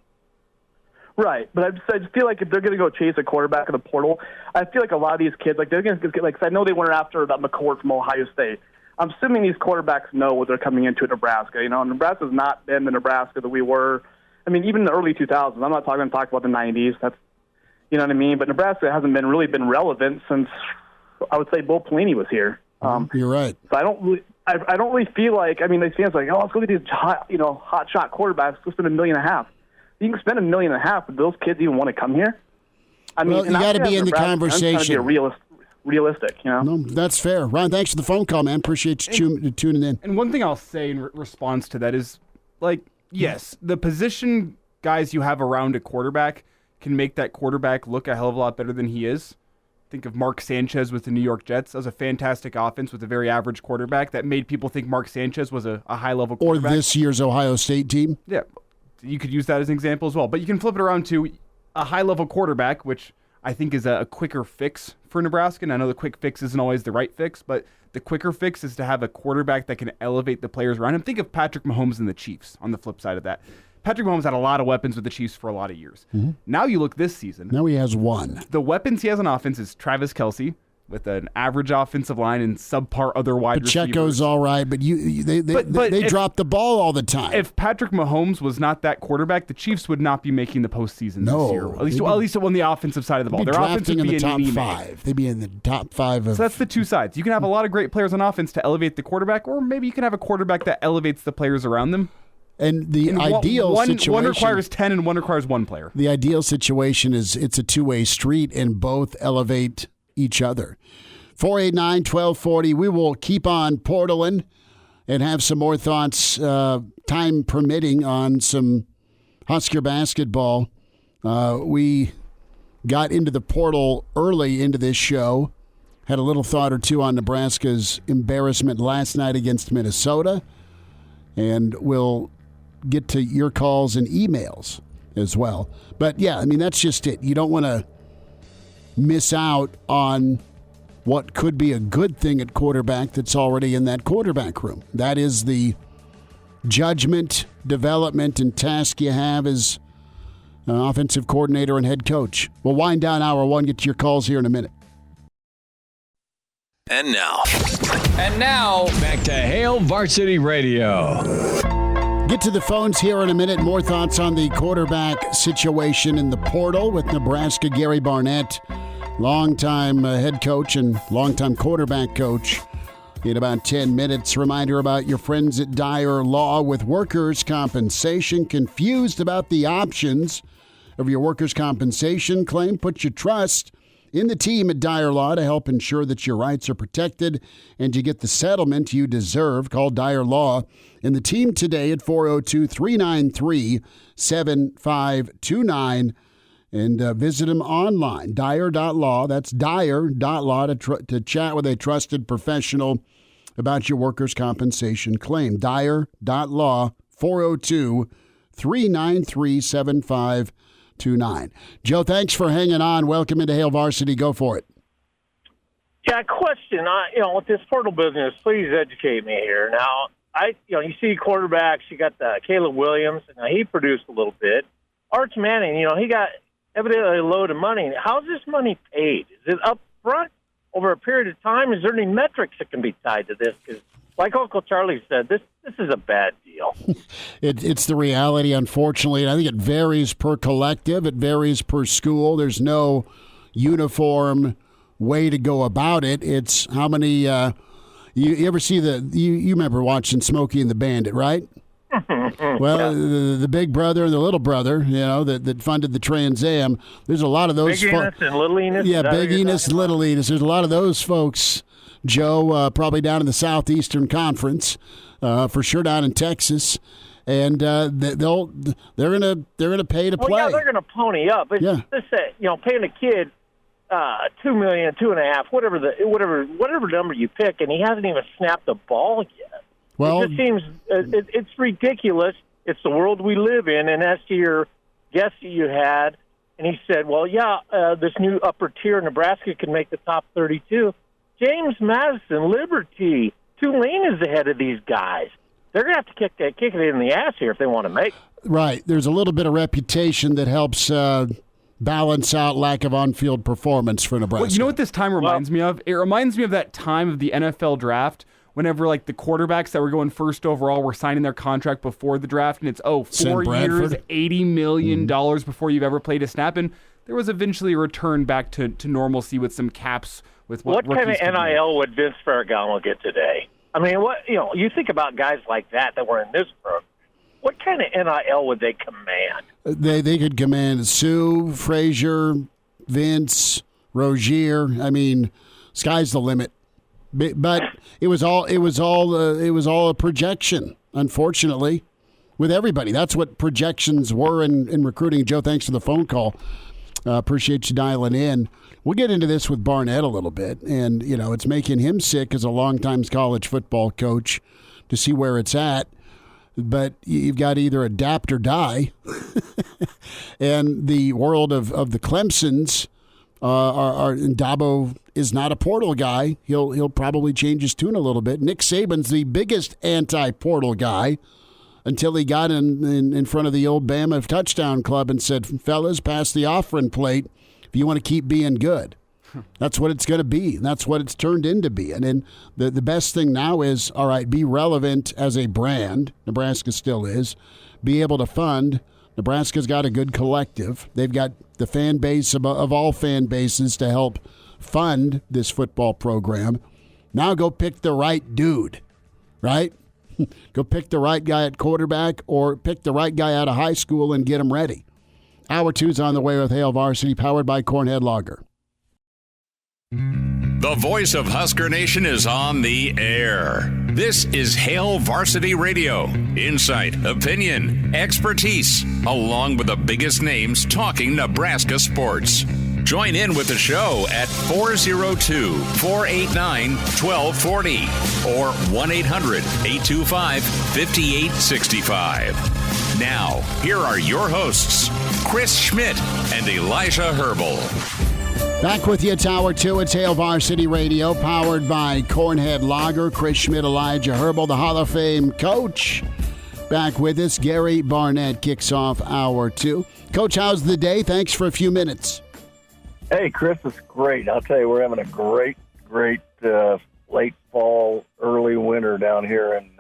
Right, but I just feel like if they're going to go chase a quarterback in the portal, I feel like a lot of these kids, they're going to get, I know they went after that McCord from Ohio State. I'm assuming these quarterbacks know what they're coming into at Nebraska. Nebraska's not been the Nebraska that we were. Even in the early 2000s. I'm not talking about the 90s. That's, you know what I mean? But Nebraska hasn't really been relevant since, I would say, Bo Pelini was here. You're right. So I don't really feel like, these fans are like, let's go get these hot shot quarterbacks. Let's spend $1.5 million. You can spend $1.5 million, but those kids even want to come here? You got to be in the conversation. I'm trying to be realistic, No, that's fair. Ryan, thanks for the phone call, man. Appreciate you tuning in. And one thing I'll say in response to that is, yes, the position guys you have around a quarterback can make that quarterback look a hell of a lot better than he is. Think of Mark Sanchez with the New York Jets. That was a fantastic offense with a very average quarterback that made people think Mark Sanchez was a high-level quarterback. Or this year's Ohio State team. Yeah, you could use that as an example as well. But you can flip it around to a high-level quarterback, which I think is a quicker fix for Nebraska. And I know the quick fix isn't always the right fix, but the quicker fix is to have a quarterback that can elevate the players around him. Think of Patrick Mahomes and the Chiefs on the flip side of that. Patrick Mahomes had a lot of weapons with the Chiefs for a lot of years. Mm-hmm. Now you look this season. Now he has one. The weapons he has on offense is Travis Kelce with an average offensive line and subpar other wide receivers. Pacheco's all right, but they drop the ball all the time. If Patrick Mahomes was not that quarterback, the Chiefs would not be making the postseason this year. At least on the offensive side of the ball. Their offense would be in the top 5. They'd be in the top 5 of. So that's the two sides. You can have a lot of great players on offense to elevate the quarterback, or maybe you can have a quarterback that elevates the players around them. And the ideal situation... One requires 10 and one requires 1 player. The ideal situation is it's a two-way street and both elevate each other. 489-1240. We will keep on portaling and have some more thoughts, time permitting, on some Husker basketball. We got into the portal early into this show. Had a little thought or two on Nebraska's embarrassment last night against Minnesota. And we'll get to your calls and emails as well. But, yeah, that's just it. You don't want to miss out on what could be a good thing at quarterback that's already in that quarterback room. That is the judgment, development, and task you have as an offensive coordinator and head coach. We'll wind down hour 1, get to your calls here in a minute. And now, back to Hail Varsity Radio. Get to the phones here in a minute. More thoughts on the quarterback situation in the portal with Nebraska Gary Barnett, longtime head coach and longtime quarterback coach, in about 10 minutes. Reminder about your friends at Dyer Law with workers' compensation. Confused about the options of your workers' compensation claim? Put your trust in the team at Dyer Law to help ensure that your rights are protected and you get the settlement you deserve. Call Dyer Law and the team today at 402-393-7529 and visit them online, dyer.law. That's dyer.law to chat with a trusted professional about your workers' compensation claim. Dyer.law, 402-393-7529. Joe, thanks for hanging on. Welcome into Hail Varsity. Go for it. Yeah, question. With this portal business, please educate me here. Now, you see quarterbacks. You got Caleb Williams. Now he produced a little bit. Arch Manning, he got evidently a load of money. How's this money paid? Is it up front over a period of time? Is there any metrics that can be tied to this? Because, like Uncle Charlie said, this is a bad deal. It's the reality, unfortunately. And I think it varies per collective. It varies per school. There's no uniform way to go about it. It's how many You ever see you remember watching Smokey and the Bandit, right? Well, the big brother and the little brother, that funded the Trans Am. There's a lot of those. Big Enos and Little Enos. Yeah, Big Enos and Little Enos. There's a lot of those folks, Joe, probably down in the Southeastern Conference, for sure down in Texas, and they're gonna pay to play. Well, yeah, they're gonna pony up. But yeah. Just say, paying a kid $2 million, $2.5 million, whatever number you pick, and he hasn't even snapped the ball yet. Well, it just seems it's ridiculous. It's the world we live in. And as to your guest that you had, and he said, well, this new upper tier, Nebraska can make the top 32. James Madison, Liberty, Tulane is ahead of these guys. They're going to have to kick it in the ass here if they want to make it. Right. There's a little bit of reputation that helps balance out lack of on-field performance for Nebraska. Well, you know what this time reminds me of? It reminds me of that time of the NFL draft whenever the quarterbacks that were going first overall were signing their contract before the draft, and it's 4 years, $80 million before you've ever played a snap, and there was eventually a return back to normalcy with some caps with what kind of NIL would Vince Ferragamo get today? I mean, you think about guys like that were in this program. What kind of NIL would they command? They could command Sue, Frazier, Vince, Rozier. I mean, sky's the limit. But it was all a projection, unfortunately, with everybody. That's what projections were in recruiting. Joe, thanks for the phone call. Appreciate you dialing in. We'll get into this with Barnett a little bit, and it's making him sick as a longtime college football coach to see where it's at. But you've got to either adapt or die. And the world of the Clemsons and Dabo is not a portal guy. He'll probably change his tune a little bit. Nick Saban's the biggest anti-portal guy until he got in front of the old Bama touchdown club and said, fellas, pass the offering plate if you want to keep being good. That's what it's going to be. That's what it's turned into being. And the best thing now is, all right, be relevant as a brand. Nebraska still is. Be able to fund. Nebraska's got a good collective. They've got the fan base of all fan bases to help fund this football program. Now go pick the right dude, right? Go pick the right guy at quarterback or pick the right guy out of high school and get him ready. Hour 2's on the way with Hail Varsity, powered by Cornhead Lager. The voice of Husker Nation is on the air. This is Hail Varsity Radio. Insight, opinion, expertise, along with the biggest names talking Nebraska sports. Join in with the show at 402-489-1240 or 1-800-825-5865. Now, here are your hosts, Chris Schmidt and Elijah Herbel. Back with you, Tower 2. It's Hail Varsity Radio, powered by Cornhead Lager. Chris Schmidt, Elijah Herbel, the Hall of Fame coach. Back with us. Gary Barnett kicks off Hour 2. Coach, how's the day? Thanks for a few minutes. Hey, Chris, it's great. I'll tell you, we're having a great late fall, early winter down here in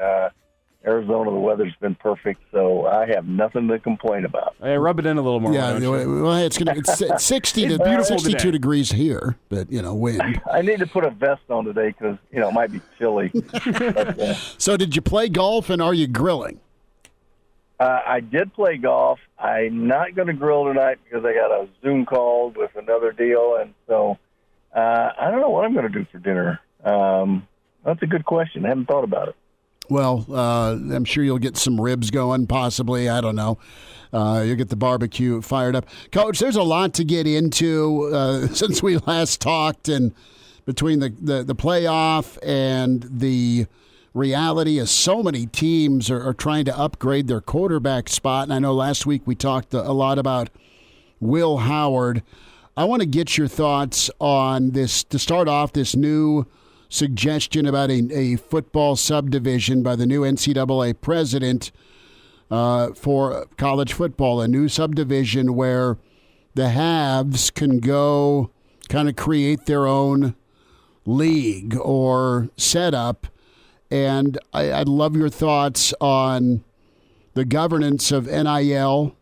Arizona. The weather's been perfect, so I have nothing to complain about. Hey, rub it in a little more. Yeah, well, it's 60 to 62 degrees here, but wind. I need to put a vest on today because it might be chilly. But, so, did you play golf and are you grilling? I did play golf. I'm not going to grill tonight because I got a Zoom call with another deal, and so I don't know what I'm going to do for dinner. That's a good question. I haven't thought about it. Well, I'm sure you'll get some ribs going, possibly. I don't know. You'll get the barbecue fired up. Coach, there's a lot to get into since we last talked, and between the playoff and the reality is so many teams are trying to upgrade their quarterback spot. And I know last week we talked a lot about Will Howard. I want to get your thoughts on this, to start off, this new suggestion about a football subdivision by the new NCAA president for college football, a new subdivision where the haves can go kind of create their own league or setup. And I'd love your thoughts on the governance of NIL,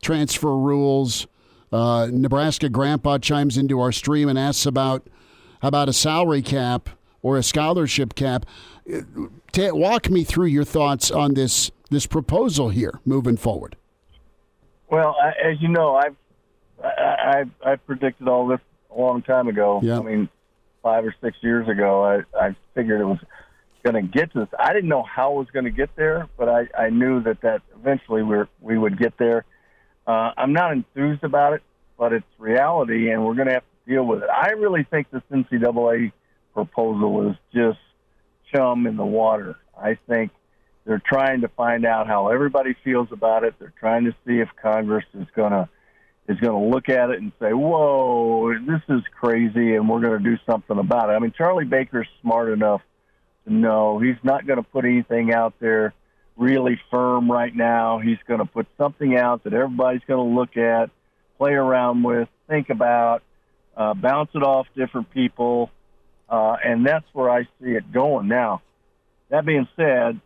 transfer rules. Nebraska Grandpa chimes into our stream and asks about a salary cap or a scholarship cap. Walk me through your thoughts on this proposal here moving forward. Well, as you know, I predicted all this a long time ago. Yeah. I mean, 5 or 6 years ago, I figured it was going to get to this. I didn't know how it was going to get there, but I knew that eventually we would get there. I'm not enthused about it, but it's reality, and we're going to have to deal with it. I really think this NCAA proposal is just chum in the water. I think they're trying to find out how everybody feels about it. They're trying to see if Congress is going to look at it and say, whoa, this is crazy, and we're going to do something about it. I mean, Charlie Baker's smart enough to know he's not going to put anything out there really firm right now. He's going to put something out that everybody's going to look at, play around with, think about, bounce it off different people, and that's where I see it going. Now, that being said,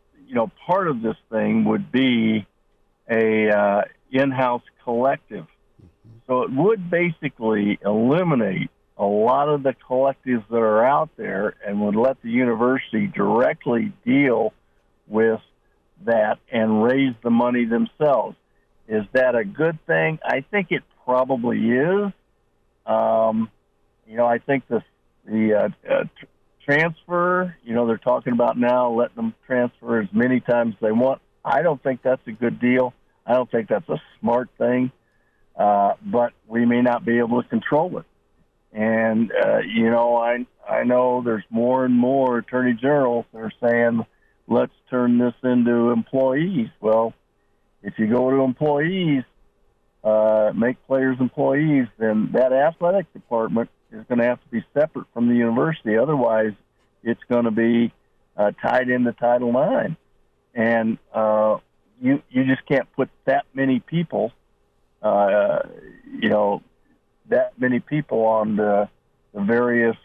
part of this thing would be a in-house collective. So it would basically eliminate a lot of the collectives that are out there and would let the university directly deal with that and raise the money themselves. Is that a good thing? I think it probably is. I think the transfer, they're talking about now letting them transfer as many times as they want. I don't think that's a good deal. I don't think that's a smart thing. But we may not be able to control it. And, I know there's more and more attorney generals that are saying, let's turn this into employees. Well, if you go to employees, make players employees, then that athletic department is going to have to be separate from the university. Otherwise, it's going to be tied into Title IX. And you just can't put that many people that many people on the various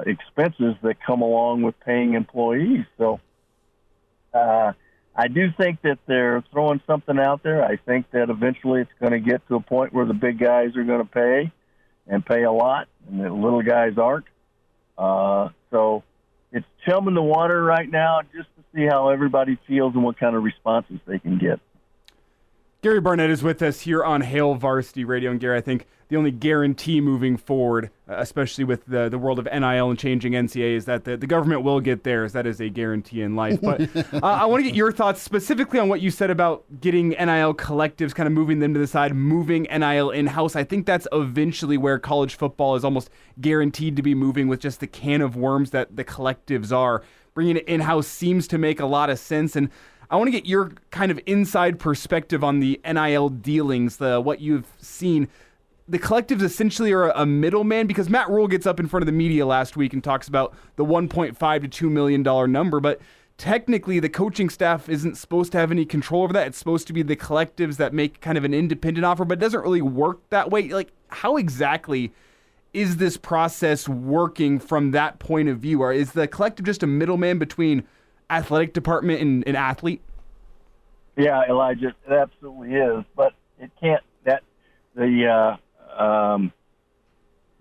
expenses that come along with paying employees. So I do think that they're throwing something out there. I think that eventually it's going to get to a point where the big guys are going to pay and pay a lot, and the little guys aren't. So it's chum in the water right now just to see how everybody feels and what kind of responses they can get. Gary Barnett is with us here on Hail Varsity Radio. And Gary, I think the only guarantee moving forward, especially with the world of NIL and changing NCAA, is that the government will get theirs. That is a guarantee in life. But I want to get your thoughts specifically on what you said about getting NIL collectives, kind of moving them to the side, moving NIL in-house. I think that's eventually where college football is almost guaranteed to be moving, with just the can of worms that the collectives are. Bringing it in-house seems to make a lot of sense. And I want to get your kind of inside perspective on the NIL dealings, what you've seen. The collectives essentially are a middleman, because Matt Rule gets up in front of the media last week and talks about the $1.5 to $2 million number, but technically the coaching staff isn't supposed to have any control over that. It's supposed to be the collectives that make kind of an independent offer, but it doesn't really work that way. Like, how exactly is this process working from that point of view? Or is the collective just a middleman between athletic department and athlete? Yeah, Elijah, it absolutely is, but it can't.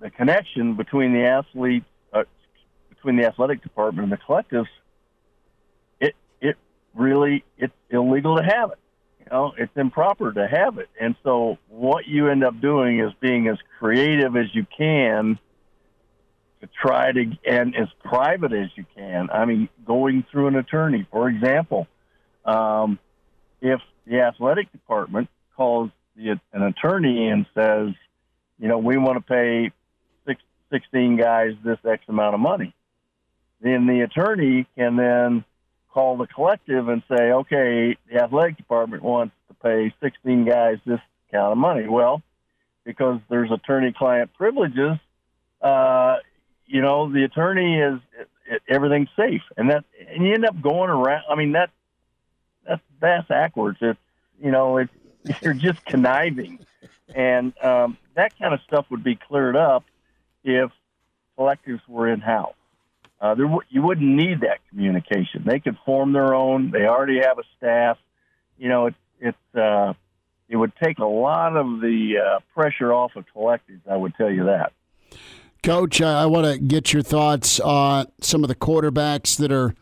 The connection between the athletes, between the athletic department and the collectives, it's illegal to have it. It's improper to have it, and so what you end up doing is being as creative as you can to try to, and as private as you can. I mean, going through an attorney, for example. If the athletic department calls an attorney and says, we want to pay 16 guys this X amount of money, then the attorney can then call the collective and say, okay, the athletic department wants to pay 16 guys this amount of money. Well, because there's attorney-client privileges, the attorney is everything's safe, and you end up going around. I mean, that's backwards. It's you're just conniving, and that kind of stuff would be cleared up if collectives were in house. You wouldn't need that communication. They could form their own. They already have a staff. It would take a lot of the pressure off of collectives. I would tell you that. Coach, I want to get your thoughts on some of the quarterbacks that are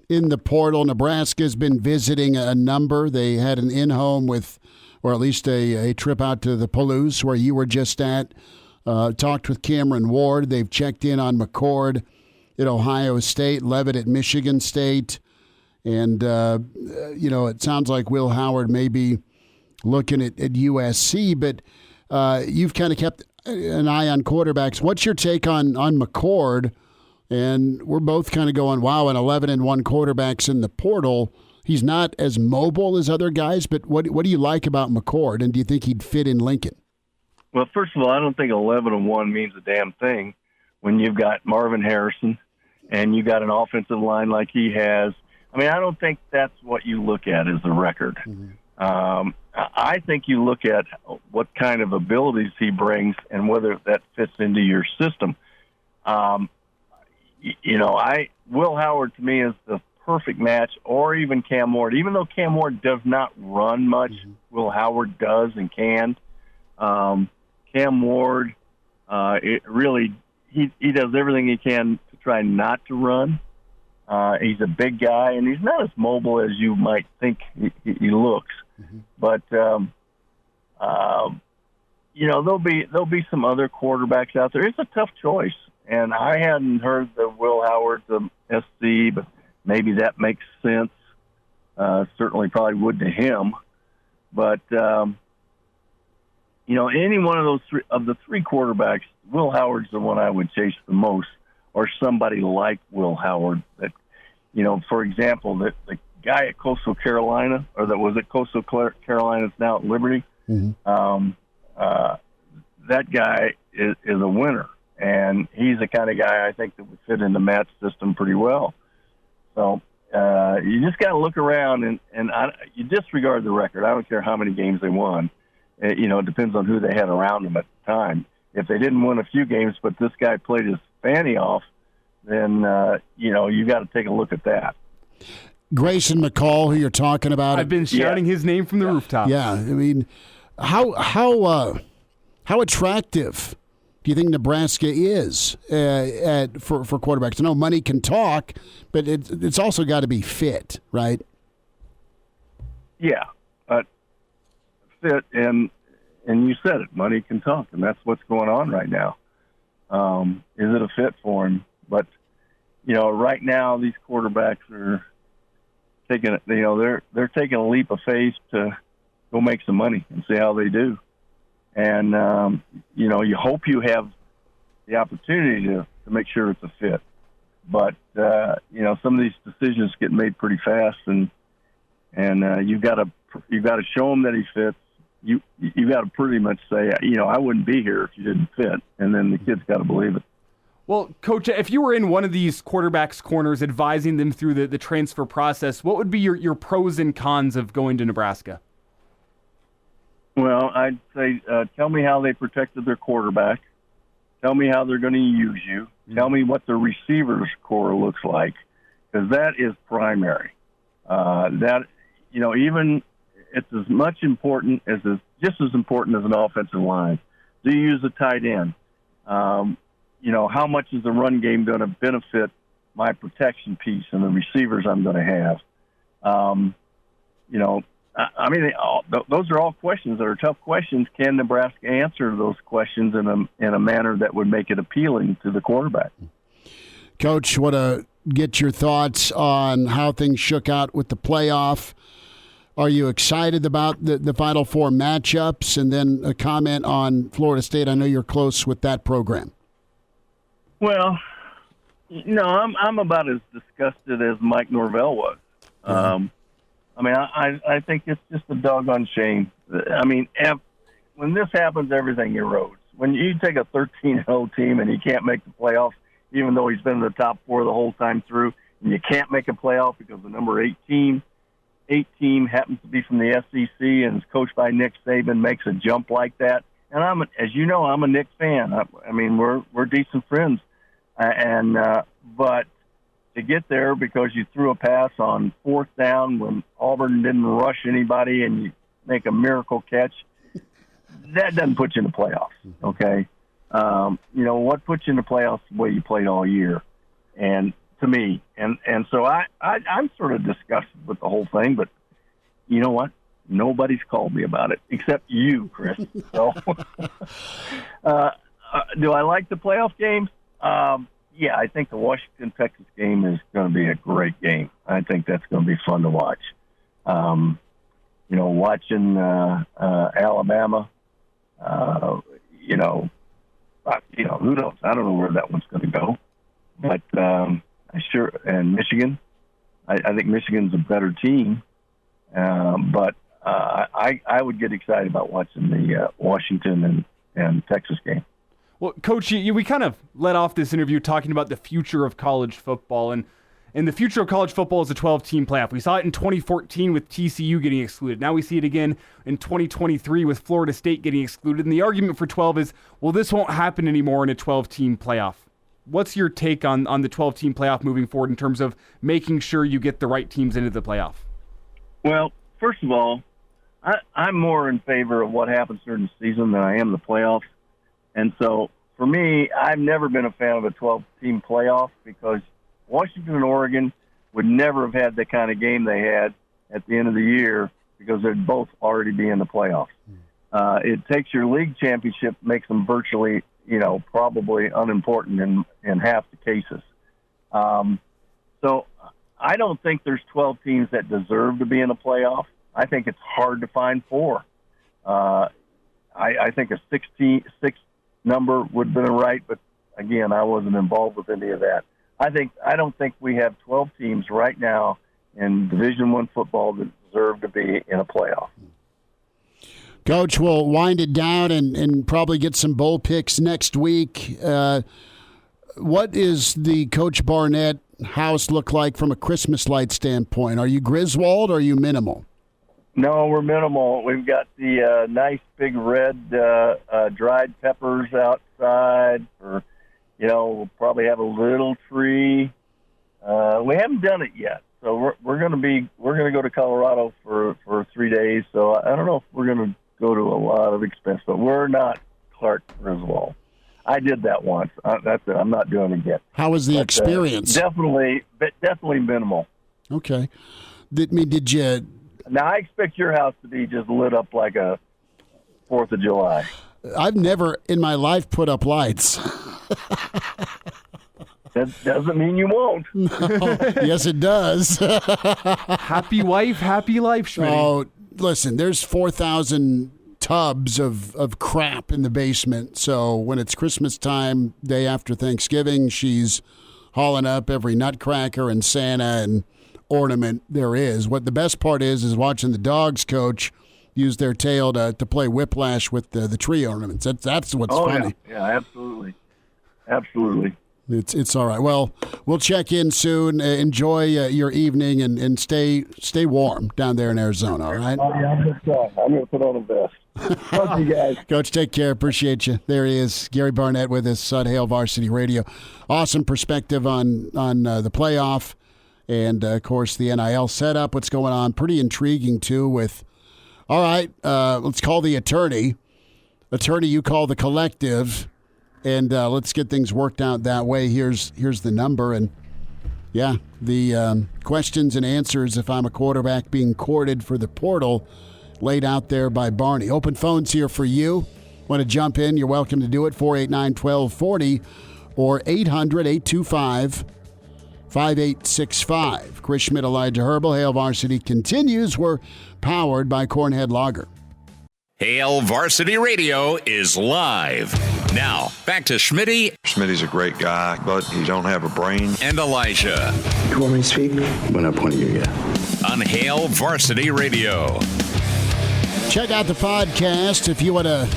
in the portal. Nebraska's been visiting a number. They had an in-home with, or at least a trip out to the Palouse where you were just at. Talked with Cameron Ward. They've checked in on McCord at Ohio State, Levitt at Michigan State. And, it sounds like Will Howard may be looking at USC, but you've kind of kept an eye on quarterbacks. What's your take on McCord? And we're both kind of going, wow, an 11-1 quarterback's in the portal. He's not as mobile as other guys, but what do you like about McCord, and do you think he'd fit in Lincoln? Well, first of all, I don't think 11-1 means a damn thing when you've got Marvin Harrison and you got an offensive line like he has. I mean, I don't think that's what you look at as the record. Mm-hmm. I think you look at what kind of abilities he brings and whether that fits into your system. Will Howard to me is the perfect match, or even Cam Ward. Even though Cam Ward does not run much, mm-hmm. Will Howard does and can. Cam Ward, he does everything he can to try not to run. He's a big guy, and he's not as mobile as you might think he looks. Mm-hmm. But there'll be some other quarterbacks out there. It's a tough choice, and I hadn't heard the Will Howard, the SC, but maybe that makes sense. Certainly, probably would to him. But any one of the three quarterbacks, Will Howard's the one I would chase the most, or somebody like Will Howard. That, for example, the guy at Coastal Carolina, or that was at Coastal Carolina, is now at Liberty. Mm-hmm. That guy is a winner, and he's the kind of guy I think that would fit in the Matt's system pretty well. So you just got to look around, and you disregard the record. I don't care how many games they won. It depends on who they had around them at the time. If they didn't win a few games, but this guy played his fanny off, then, you got to take a look at that. Grayson McCall, who you're talking about. I've been shouting his name from the rooftops. Yeah, I mean, how attractive do you think Nebraska is for quarterbacks? I know money can talk, but it's also got to be fit, right? Yeah, fit, and you said it, money can talk, and that's what's going on right now. Is it a fit for him? But right now these quarterbacks are taking they're taking a leap of faith to go make some money and see how they do. And you hope you have the opportunity to make sure it's a fit. But some of these decisions get made pretty fast, and you've got to show them that he fits. You got to pretty much say, I wouldn't be here if you didn't fit, and then the kid's got to believe it. Well, Coach, if you were in one of these quarterbacks' corners advising them through the transfer process, what would be your pros and cons of going to Nebraska? Well, I'd say tell me how they protected their quarterback. Tell me how they're going to use you. Mm-hmm. Tell me what the receivers core looks like, because that is primary. Even it's as much important just as important as an offensive line. Do you use a tight end? How much is the run game going to benefit my protection piece and the receivers I'm going to have? Those are all questions that are tough questions. Can Nebraska answer those questions in a manner that would make it appealing to the quarterback? Coach, want to get your thoughts on how things shook out with the playoff. Are you excited about the Final Four matchups? And then a comment on Florida State. I know you're close with that program. Well, I'm about as disgusted as Mike Norvell was. I think it's just a doggone shame. When this happens, everything erodes. When you take a 13-0 team and he can't make the playoffs, even though he's been in the top four the whole time through, and you can't make a playoff because the number 8 team happens to be from the SEC and is coached by Nick Saban, makes a jump like that. And I'm a Nick fan. We're decent friends. But to get there because you threw a pass on 4th down when Auburn didn't rush anybody and you make a miracle catch, that doesn't put you in the playoffs, okay? what puts you in the playoffs the way you played all year? And to me, and so I'm sort of disgusted with the whole thing, but you know what? Nobody's called me about it except you, Chris. So, do I like the playoff games? Yeah, I think the Washington-Texas game is going to be a great game. I think that's going to be fun to watch. Watching Alabama, who knows? I don't know where that one's going to go. But and Michigan, I think Michigan's a better team. But I would get excited about watching the Washington and Texas game. Well, Coach, we kind of led off this interview talking about the future of college football, and the future of college football is a 12-team playoff. We saw it in 2014 with TCU getting excluded. Now we see it again in 2023 with Florida State getting excluded. And the argument for 12 is, well, this won't happen anymore in a 12-team playoff. What's your take on the 12-team playoff moving forward in terms of making sure you get the right teams into the playoff? Well, first of all, I'm more in favor of what happens during the season than I am the playoffs. And so, for me, I've never been a fan of a 12-team playoff because Washington and Oregon would never have had the kind of game they had at the end of the year because they'd both already be in the playoffs. It takes your league championship, makes them virtually, probably unimportant in half the cases. So I don't think there's 12 teams that deserve to be in a playoff. I think it's hard to find 4. I think a 6 number would have been right, but again, I wasn't involved with any of that. I don't think we have 12 teams right now in Division I football that deserve to be in a playoff. Coach, we'll wind it down and probably get some bowl picks next week. What is the Coach Barnett house look like from a Christmas light standpoint? Are you Griswold or are you minimal? No, we're minimal. We've got the nice big red dried peppers outside. We'll probably have a little tree. We haven't done it yet, so we're going to go to Colorado for 3 days. So I don't know if we're going to go to a lot of expense, but we're not Clark Griswold. I did that once. That's it. I'm not doing it again. How was the experience? Definitely minimal. Okay. Did you? Now, I expect your house to be just lit up like a 4th of July. I've never in my life put up lights. That doesn't mean you won't. No. Yes, it does. Happy wife, happy life, Schmidt. Oh, listen, there's 4,000 tubs of crap in the basement. So when it's Christmas time, day after Thanksgiving, she's hauling up every nutcracker and Santa and ornament there is. What the best part is watching the dogs, Coach, use their tail to play whiplash with the tree ornaments. That's what's funny. Yeah, absolutely. It's all right. Well, we'll check in soon. Enjoy your evening and stay warm down there in Arizona. All right. Oh, yeah, I'm going to put on a vest. Love you guys. Coach, take care. Appreciate you. There he is, Gary Barnett with us on Hail Varsity Radio. Awesome perspective on the playoff. And, of course, the NIL setup, what's going on. Pretty intriguing, too, with, all right, let's call the attorney. Attorney, you call the collective, and let's get things worked out that way. Here's the number. And, yeah, the questions and answers, if I'm a quarterback being courted for the portal, laid out there by Barney. Open phones here for you. Want to jump in, you're welcome to do it, 489-1240 or 800-825-5865. Chris Schmidt, Elijah Herbel. Hail Varsity continues. We're powered by Cornhead Lager. Hail Varsity Radio is live. Now, back to Schmitty. Schmitty's a great guy, but he don't have a brain. And Elijah. You want me to speak? When I point at you, yeah. On Hail Varsity Radio. Check out the podcast if you want to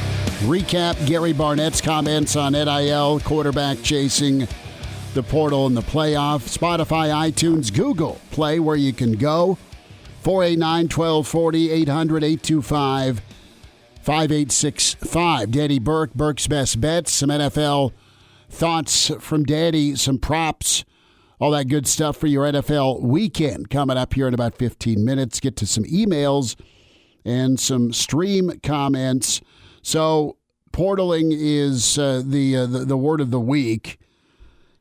recap Gary Barnett's comments on NIL, quarterback chasing the portal and the playoff. Spotify, iTunes, Google Play, where you can go. 489-1240, 800-825-5865. Daddy Burke, Burke's Best Bets, some NFL thoughts from Daddy, some props, all that good stuff for your NFL weekend coming up here in about 15 minutes. Get to some emails and some stream comments. So portaling is the word of the week,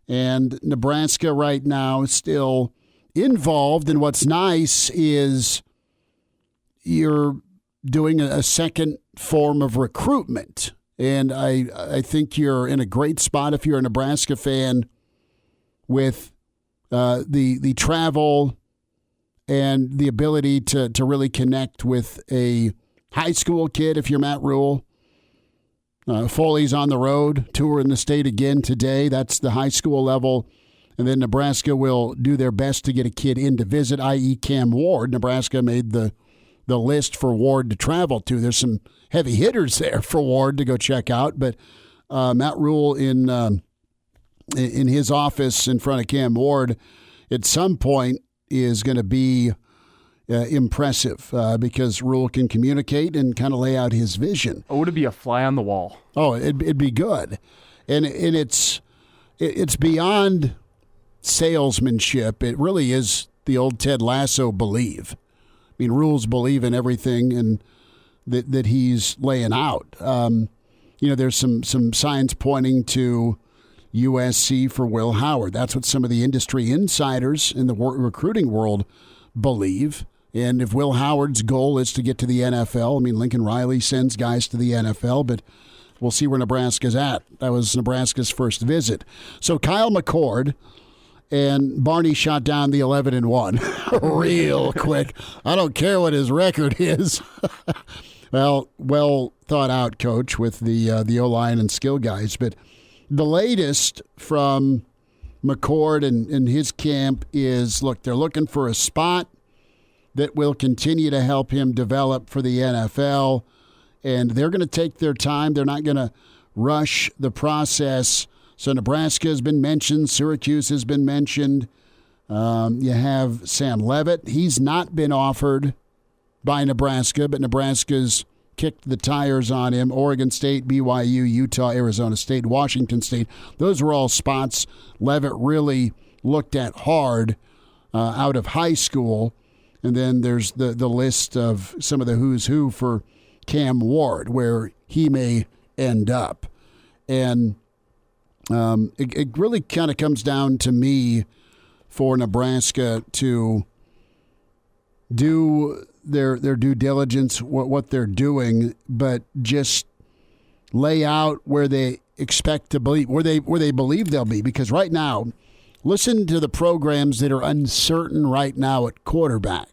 and Nebraska right now is still involved. And what's nice is you're doing a second form of recruitment, and I think you're in a great spot if you're a Nebraska fan with the travel and the ability to really connect with a high school kid if you're Matt Rule. Foley's on the road, touring the state again today. That's the high school level. And then Nebraska will do their best to get a kid in to visit, i.e. Cam Ward. Nebraska made the list for Ward to travel to. There's some heavy hitters there for Ward to go check out. But Matt Rule in his office in front of Cam Ward at some point is going to be impressive because Rule can communicate and kind of lay out his vision. Oh, would it be a fly on the wall? Oh, it'd be good. And it's beyond salesmanship. It really is the old Ted Lasso believe. I mean, Rules believe in everything and that he's laying out. There's some signs pointing to USC for Will Howard. That's what some of the industry insiders in the recruiting world believe. And if Will Howard's goal is to get to the NFL, I mean, Lincoln Riley sends guys to the NFL, but we'll see where Nebraska's at. That was Nebraska's first visit. So Kyle McCord and Barney shot down the 11-1 real quick. I don't care what his record is. Well thought out coach with the O-line and skill guys. But the latest from McCord and his camp is, look, they're looking for a spot that will continue to help him develop for the NFL. And they're going to take their time. They're not going to rush the process. So Nebraska has been mentioned. Syracuse has been mentioned. You have Sam Leavitt. He's not been offered by Nebraska, but Nebraska's kicked the tires on him. Oregon State, BYU, Utah, Arizona State, Washington State. Those were all spots Leavitt really looked at hard out of high school. And then there's the list of some of the who's who for Cam Ward, where he may end up. And it really kind of comes down to me for Nebraska to do their due diligence, what they're doing, but just lay out where they expect to believe, where they believe they'll be. Because right now, listen to the programs that are uncertain right now at quarterback.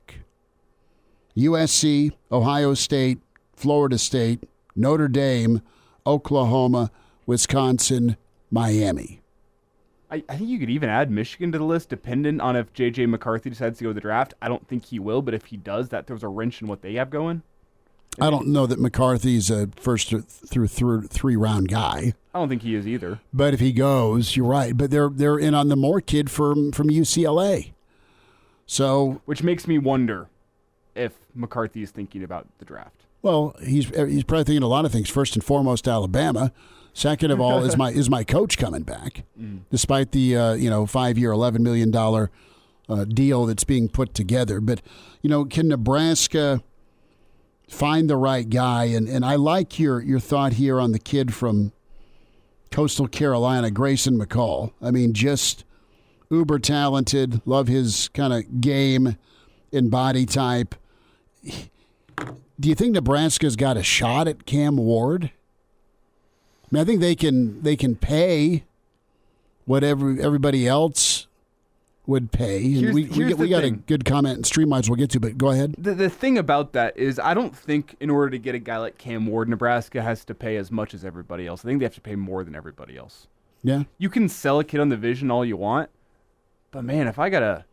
USC, Ohio State, Florida State, Notre Dame, Oklahoma, Wisconsin, Miami. I think you could even add Michigan to the list, dependent on if J.J. McCarthy decides to go to the draft. I don't think he will, but if he does, that throws a wrench in what they have going. I don't know that McCarthy's a first through three-round guy. I don't think he is either. But if he goes, you're right. But they're in on the Moore kid from UCLA. So, which makes me wonder if McCarthy is thinking about the draft. Well, he's probably thinking a lot of things. First and foremost, Alabama. Second of all, is my coach coming back, despite the 5-year, $11 million deal that's being put together. But can Nebraska find the right guy? And I like your thought here on the kid from Coastal Carolina, Grayson McCall. I mean, just uber talented. Love his kind of game and body type. Do you think Nebraska's got a shot at Cam Ward? I mean, I think they can pay whatever everybody else would pay. And we got a good comment and Streamlines we'll get to, but go ahead. The thing about that is I don't think in order to get a guy like Cam Ward, Nebraska has to pay as much as everybody else. I think they have to pay more than everybody else. Yeah. You can sell a kid on the vision all you want, but man, if I got a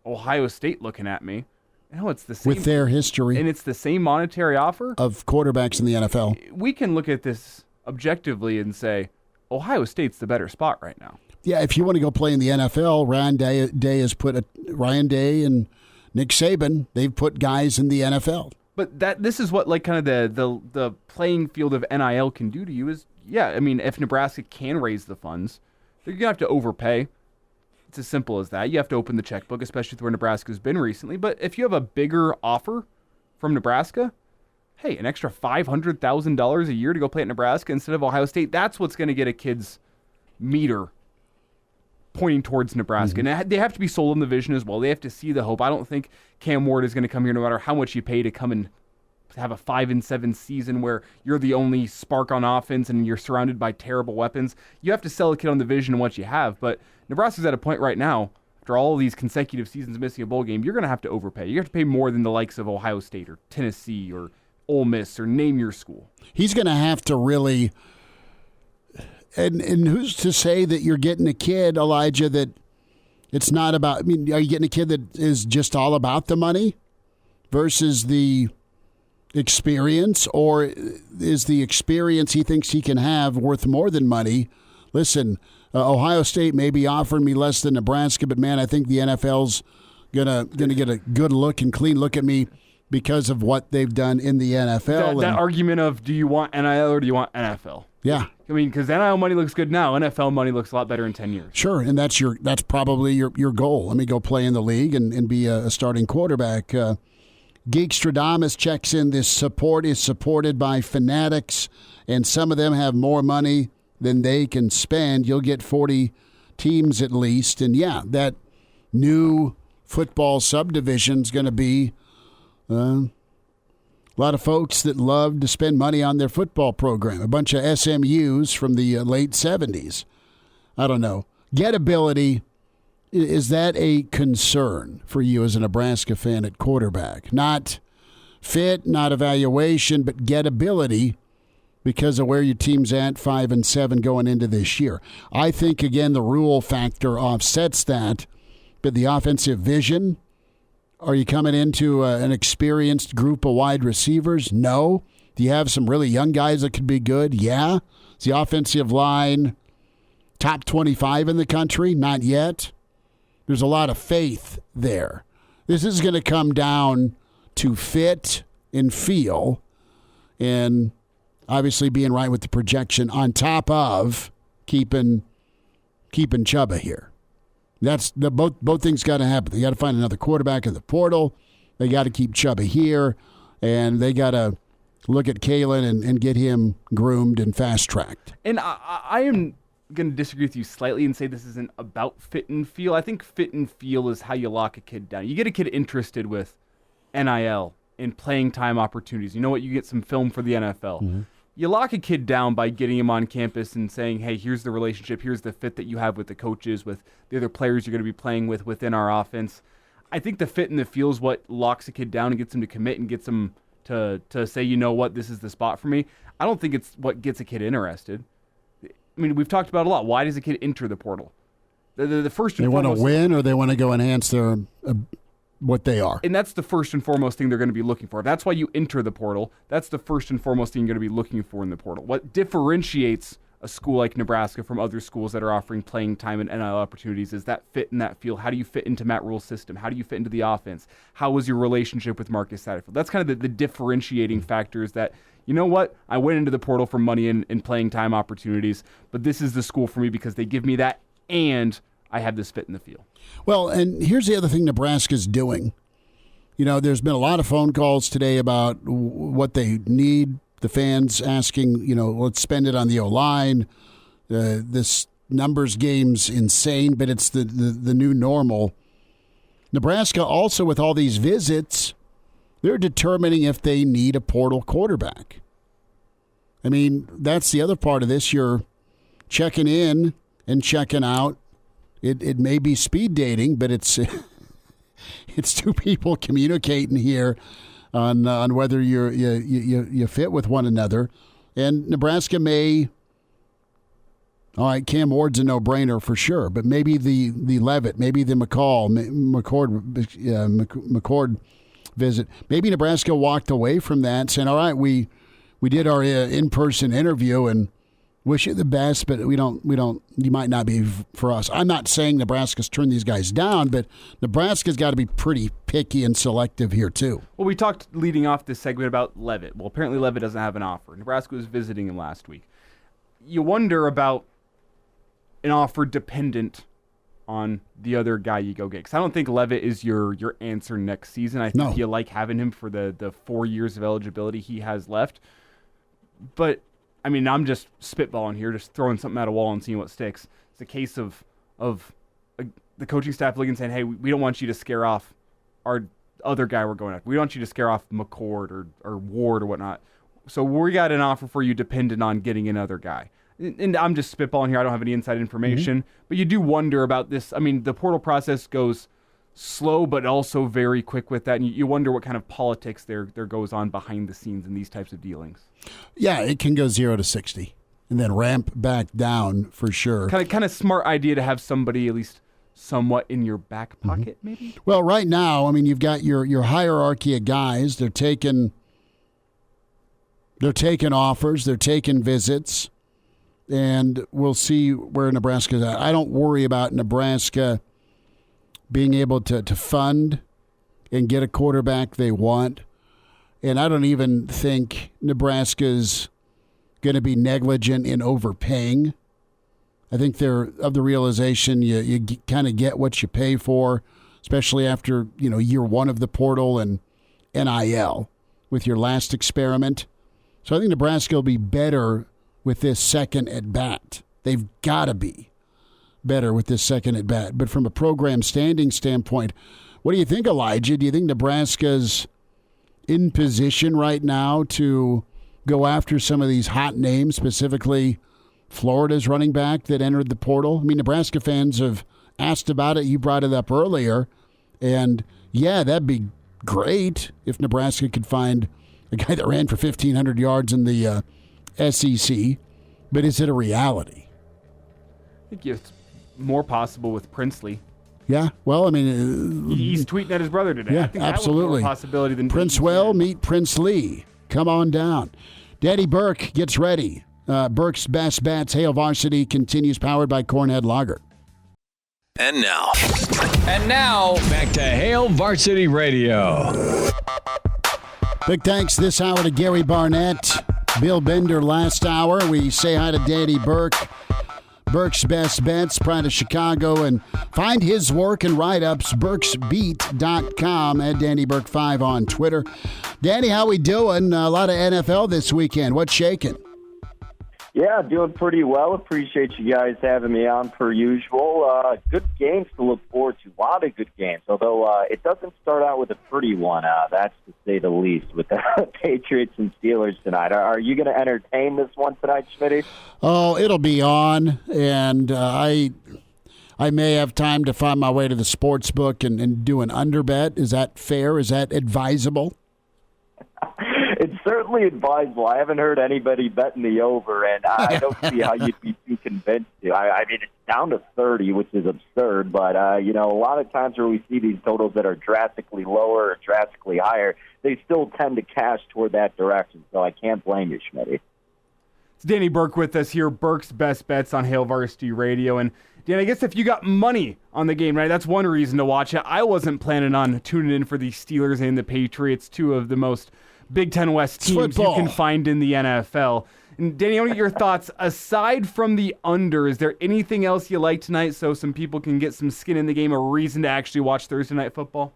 Ohio State looking at me, it's the same. With their history. And it's the same monetary offer. Of quarterbacks in the NFL. We can look at this objectively and say, Ohio State's the better spot right now. Yeah, if you want to go play in the NFL, Ryan Day has put Ryan Day and Nick Saban, they've put guys in the NFL. But this is what kind of the playing field of NIL can do to you is, if Nebraska can raise the funds, they're going to have to overpay. It's as simple as that. You have to open the checkbook, especially with where Nebraska's been recently. But if you have a bigger offer from Nebraska, hey, an extra $500,000 a year to go play at Nebraska instead of Ohio State, that's what's going to get a kid's meter pointing towards Nebraska. And they have to be sold in the vision as well. They have to see the hope. I don't think Cam Ward is going to come here no matter how much you pay to come and have a 5-7 season where you're the only spark on offense and you're surrounded by terrible weapons. You have to sell a kid on the vision and what you have. But Nebraska's at a point right now, after all of these consecutive seasons missing a bowl game, you're going to have to overpay. You have to pay more than the likes of Ohio State or Tennessee or Ole Miss or name your school. He's going to have to really, and who's to say that you're getting a kid, Elijah, that it's not about, I mean, are you getting a kid that is just all about the money versus the experience, or is the experience he thinks he can have worth more than money? Listen, Ohio State may be offering me less than Nebraska, but man, I think the NFL's gonna get a good look and clean look at me because of what they've done in the NFL. That argument of, do you want NIL or do you want NFL? Yeah. I mean, because NIL money looks good now. NFL money looks a lot better in 10 years. Sure, and that's probably your goal. Let me go play in the league and be a starting quarterback. Geekstradamus checks in, this support is supported by fanatics, and some of them have more money than they can spend. You'll get 40 teams at least. And, yeah, that new football subdivision is going to be a lot of folks that love to spend money on their football program. A bunch of SMUs from the late 70s. I don't know. Gettability, is that a concern for you as a Nebraska fan at quarterback? Not fit, not evaluation, but gettability because of where your team's at, 5-7 going into this year. I think, again, the rule factor offsets that, but the offensive vision, are you coming into an experienced group of wide receivers? No. Do you have some really young guys that could be good? Yeah. Is the offensive line top 25 in the country? Not yet. There's a lot of faith there. This is going to come down to fit and feel, and obviously being right with the projection on top of keeping Chubba here. That's both things got to happen. They got to find another quarterback in the portal. They got to keep Chubba here, and they got to look at Kalen and get him groomed and fast-tracked. And I am going to disagree with you slightly and say this isn't about fit and feel. I think fit and feel is how you lock a kid down. You get a kid interested with NIL and playing time opportunities. You know what? You get some film for the NFL. Mm-hmm. You lock a kid down by getting him on campus and saying, hey, here's the relationship, here's the fit that you have with the coaches, with the other players you're going to be playing with within our offense. I think the fit and the feel is what locks a kid down and gets him to commit and gets him to say, you know what, this is the spot for me. I don't think it's what gets a kid interested. I mean, we've talked about it a lot. Why does a kid enter the portal? The first and they foremost, want to win, or they want to go enhance their what they are. And that's the first and foremost thing they're going to be looking for. That's why you enter the portal. That's the first and foremost thing you're going to be looking for in the portal. What differentiates a school like Nebraska from other schools that are offering playing time and NIL opportunities is that fit and that feel. How do you fit into Matt Rule's system? How do you fit into the offense? How was your relationship with Marcus Satterfield? That's kind of the differentiating factors that, you know what, I went into the portal for money and playing time opportunities, but this is the school for me because they give me that and I have this fit in the feel. Well, and here's the other thing Nebraska's doing. You know, there's been a lot of phone calls today about what they need. The fans asking, you know, let's spend it on the O-line. This numbers game's insane, but it's the new normal. Nebraska also, with all these visits, they're determining if they need a portal quarterback. I mean, that's the other part of this. You're checking in and checking out. It may be speed dating, but it's two people communicating here on whether you fit with one another. And Nebraska may, all right, Cam Ward's a no-brainer for sure, but maybe the Levitt, maybe the McCord visit. Maybe Nebraska walked away from that saying, all right, we did our in-person interview and wish you the best, but we don't, you might not be for us. I'm not saying Nebraska's turned these guys down, but Nebraska's got to be pretty picky and selective here too. Well, we talked leading off this segment about Levitt. Well, apparently Levitt doesn't have an offer. Nebraska was visiting him last week. You wonder about an offer dependent on the other guy you go get. Because I don't think Levitt is your answer next season. I think you like having him for the 4 years of eligibility he has left. But, I mean, I'm just spitballing here, just throwing something at a wall and seeing what sticks. It's a case of the coaching staff looking and saying, hey, we don't want you to scare off our other guy we're going after. We don't want you to scare off McCord or Ward or whatnot. So we got an offer for you dependent on getting another guy. And I'm just spitballing here. I don't have any inside information. But you do wonder about this. I mean, the portal process goes slow but also very quick with that. And you wonder what kind of politics there goes on behind the scenes in these types of dealings. Yeah, it can go 0 to 60 and then ramp back down for sure. Kind of smart idea to have somebody at least somewhat in your back pocket, maybe? Well, right now, I mean, you've got your hierarchy of guys. They're taking offers. They're taking visits. And we'll see where Nebraska's at. I don't worry about Nebraska being able to fund and get a quarterback they want. And I don't even think Nebraska's going to be negligent in overpaying. I think they're of the realization you kind of get what you pay for, especially after year one of the portal and NIL with your last experiment. So I think Nebraska will be better with this second at bat. They've got to be better with this second at bat. But from a program standing standpoint, what do you think, Elijah? Do you think Nebraska's in position right now to go after some of these hot names, specifically Florida's running back that entered the portal? I mean, Nebraska fans have asked about it. You brought it up earlier. And, yeah, that'd be great if Nebraska could find a guy that ran for 1,500 yards in the SEC, but is it a reality? I think it's more possible with Princely. Yeah, well, I mean... he's tweeting at his brother today. Yeah, I think absolutely. That was more possibility than Princewell, meet Prince Lee. Come on down. Daddy Burke gets ready. Burke's Best Bets, Hail Varsity, continues, powered by Cornhead Lager. And now, back to Hail Varsity Radio. Big thanks this hour to Gary Barnett, Bill Bender last hour. We say hi to Daddy Burke, Burke's Best Bets, Pride of Chicago, and find his work and write-ups, burksbeat.com, at Danny Burke 5 on Twitter. Danny, how we doing? A lot of NFL this weekend. What's shaking? Yeah, doing pretty well. Appreciate you guys having me on per usual. Good games to look forward to. A lot of good games, although it doesn't start out with a pretty one. That's to say the least, with the Patriots and Steelers tonight. Are you going to entertain this one tonight, Schmidt? Oh, it'll be on, and I may have time to find my way to the sports book and do an underbet. Is that fair? Is that advisable? It's certainly advisable. I haven't heard anybody betting the over, and I don't see how you'd be too convinced to. I mean, it's down to 30, which is absurd, but, a lot of times where we see these totals that are drastically lower or drastically higher, they still tend to cash toward that direction, so I can't blame you, Schmidt. It's Danny Burke with us here, Burke's Best Bets on Hail Varsity Radio, and Dan, I guess if you got money on the game, right, that's one reason to watch it. I wasn't planning on tuning in for the Steelers and the Patriots, two of the most Big Ten West teams you can find in the NFL. And Danny, I want to get your thoughts. Aside from the under, is there anything else you like tonight so some people can get some skin in the game, a reason to actually watch Thursday Night Football?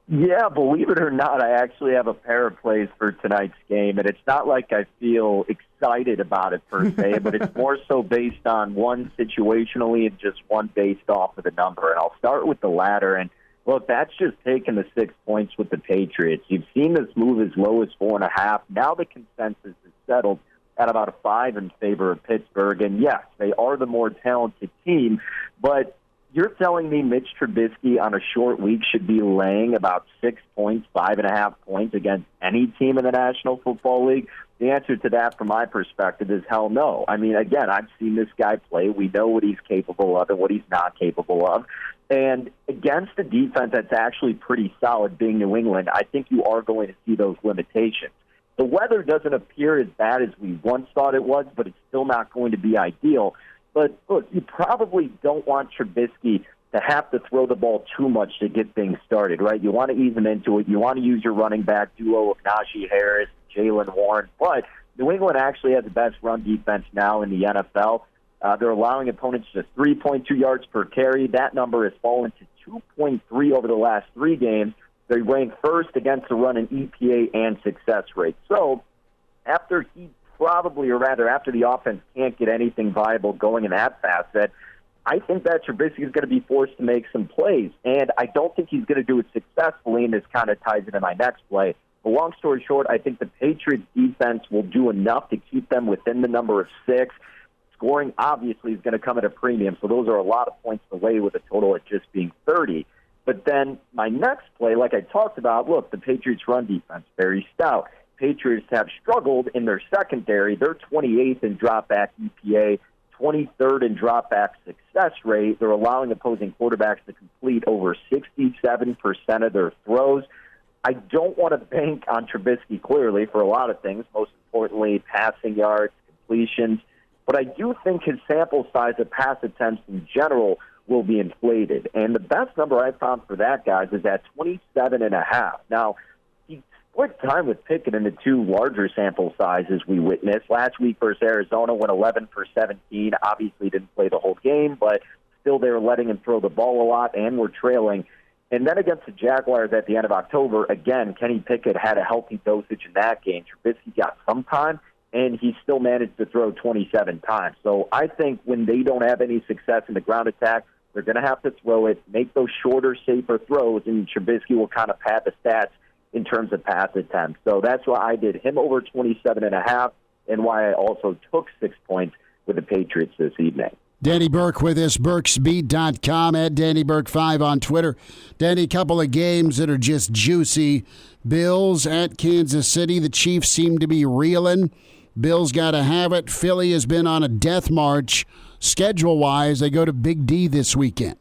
Yeah, believe it or not, I actually have a pair of plays for tonight's game, and it's not like I feel excited about it per se, but it's more so based on one situationally and just one based off of the number. And I'll start with the latter. And look, that's just taking the 6 points with the Patriots. You've seen this move as low as 4.5. Now the consensus is settled at about a 5 in favor of Pittsburgh. And yes, they are the more talented team, but you're telling me Mitch Trubisky on a short week should be laying about 6 points, 5.5 points against any team in the National Football League? The answer to that, from my perspective, is hell no. I mean, again, I've seen this guy play. We know what he's capable of and what he's not capable of. And against a defense that's actually pretty solid, being New England, I think you are going to see those limitations. The weather doesn't appear as bad as we once thought it was, but it's still not going to be ideal. But, look, you probably don't want Trubisky to have to throw the ball too much to get things started, right? You want to ease him into it. You want to use your running back duo of Najee Harris, Jalen Warren. But New England actually has the best run defense now in the NFL. They're allowing opponents just 3.2 yards per carry. That number has fallen to 2.3 over the last 3 games. They rank first against the run in EPA and success rate. So after the offense can't get anything viable going in that facet, I think that Trubisky is going to be forced to make some plays. And I don't think he's going to do it successfully, and this kind of ties into my next play. But long story short, I think the Patriots defense will do enough to keep them within the number of 6. Scoring, obviously, is going to come at a premium, so those are a lot of points away with a total at just being 30. But then my next play, like I talked about, look, the Patriots' run defense, very stout. Patriots have struggled in their secondary. They're 28th in drop-back EPA, 23rd in drop-back success rate. They're allowing opposing quarterbacks to complete over 67% of their throws. I don't want to bank on Trubisky, clearly, for a lot of things, most importantly, passing yards, completions. But I do think his sample size of pass attempts in general will be inflated. And the best number I found for that, guys, is at 27.5. Now, he split time with Pickett into 2 larger sample sizes we witnessed. Last week versus Arizona, went 11 for 17. Obviously didn't play the whole game, but still they were letting him throw the ball a lot and were trailing. And then against the Jaguars at the end of October, again, Kenny Pickett had a healthy dosage in that game. Trubisky got some time, and he still managed to throw 27 times. So I think when they don't have any success in the ground attack, they're going to have to throw it, make those shorter, safer throws, and Trubisky will kind of pad the stats in terms of pass attempts. So that's why I did him over 27.5 and why I also took 6 points with the Patriots this evening. Danny Burke with us, burksbeat.com, at DannyBurke5 on Twitter. Danny, a couple of games that are just juicy. Bills at Kansas City. The Chiefs seem to be reeling. Bills got to have it. Philly has been on a death march. Schedule-wise, they go to Big D this weekend.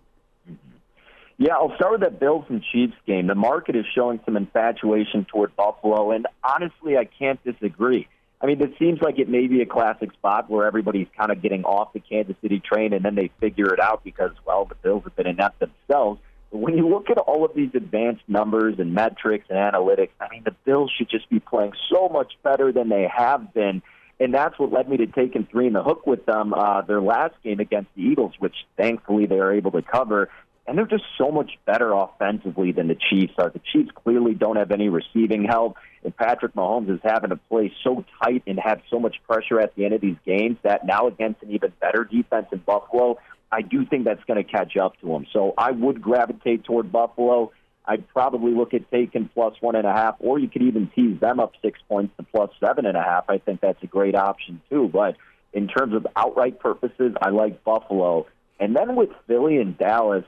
Yeah, I'll start with that Bills and Chiefs game. The market is showing some infatuation toward Buffalo, and honestly, I can't disagree. I mean, it seems like it may be a classic spot where everybody's kind of getting off the Kansas City train, and then they figure it out because, well, the Bills have been inept themselves. But when you look at all of these advanced numbers and metrics and analytics, I mean, the Bills should just be playing so much better than they have been. And that's what led me to taking 3 in the hook with them their last game against the Eagles, which thankfully they were able to cover. And they're just so much better offensively than the Chiefs are. The Chiefs clearly don't have any receiving help, and Patrick Mahomes is having to play so tight and have so much pressure at the end of these games that now against an even better defense in Buffalo, I do think that's going to catch up to him. So I would gravitate toward Buffalo. I'd probably look at taking +1.5, or you could even tease them up 6 points to +7.5. I think that's a great option too. But in terms of outright purposes, I like Buffalo. And then with Philly and Dallas,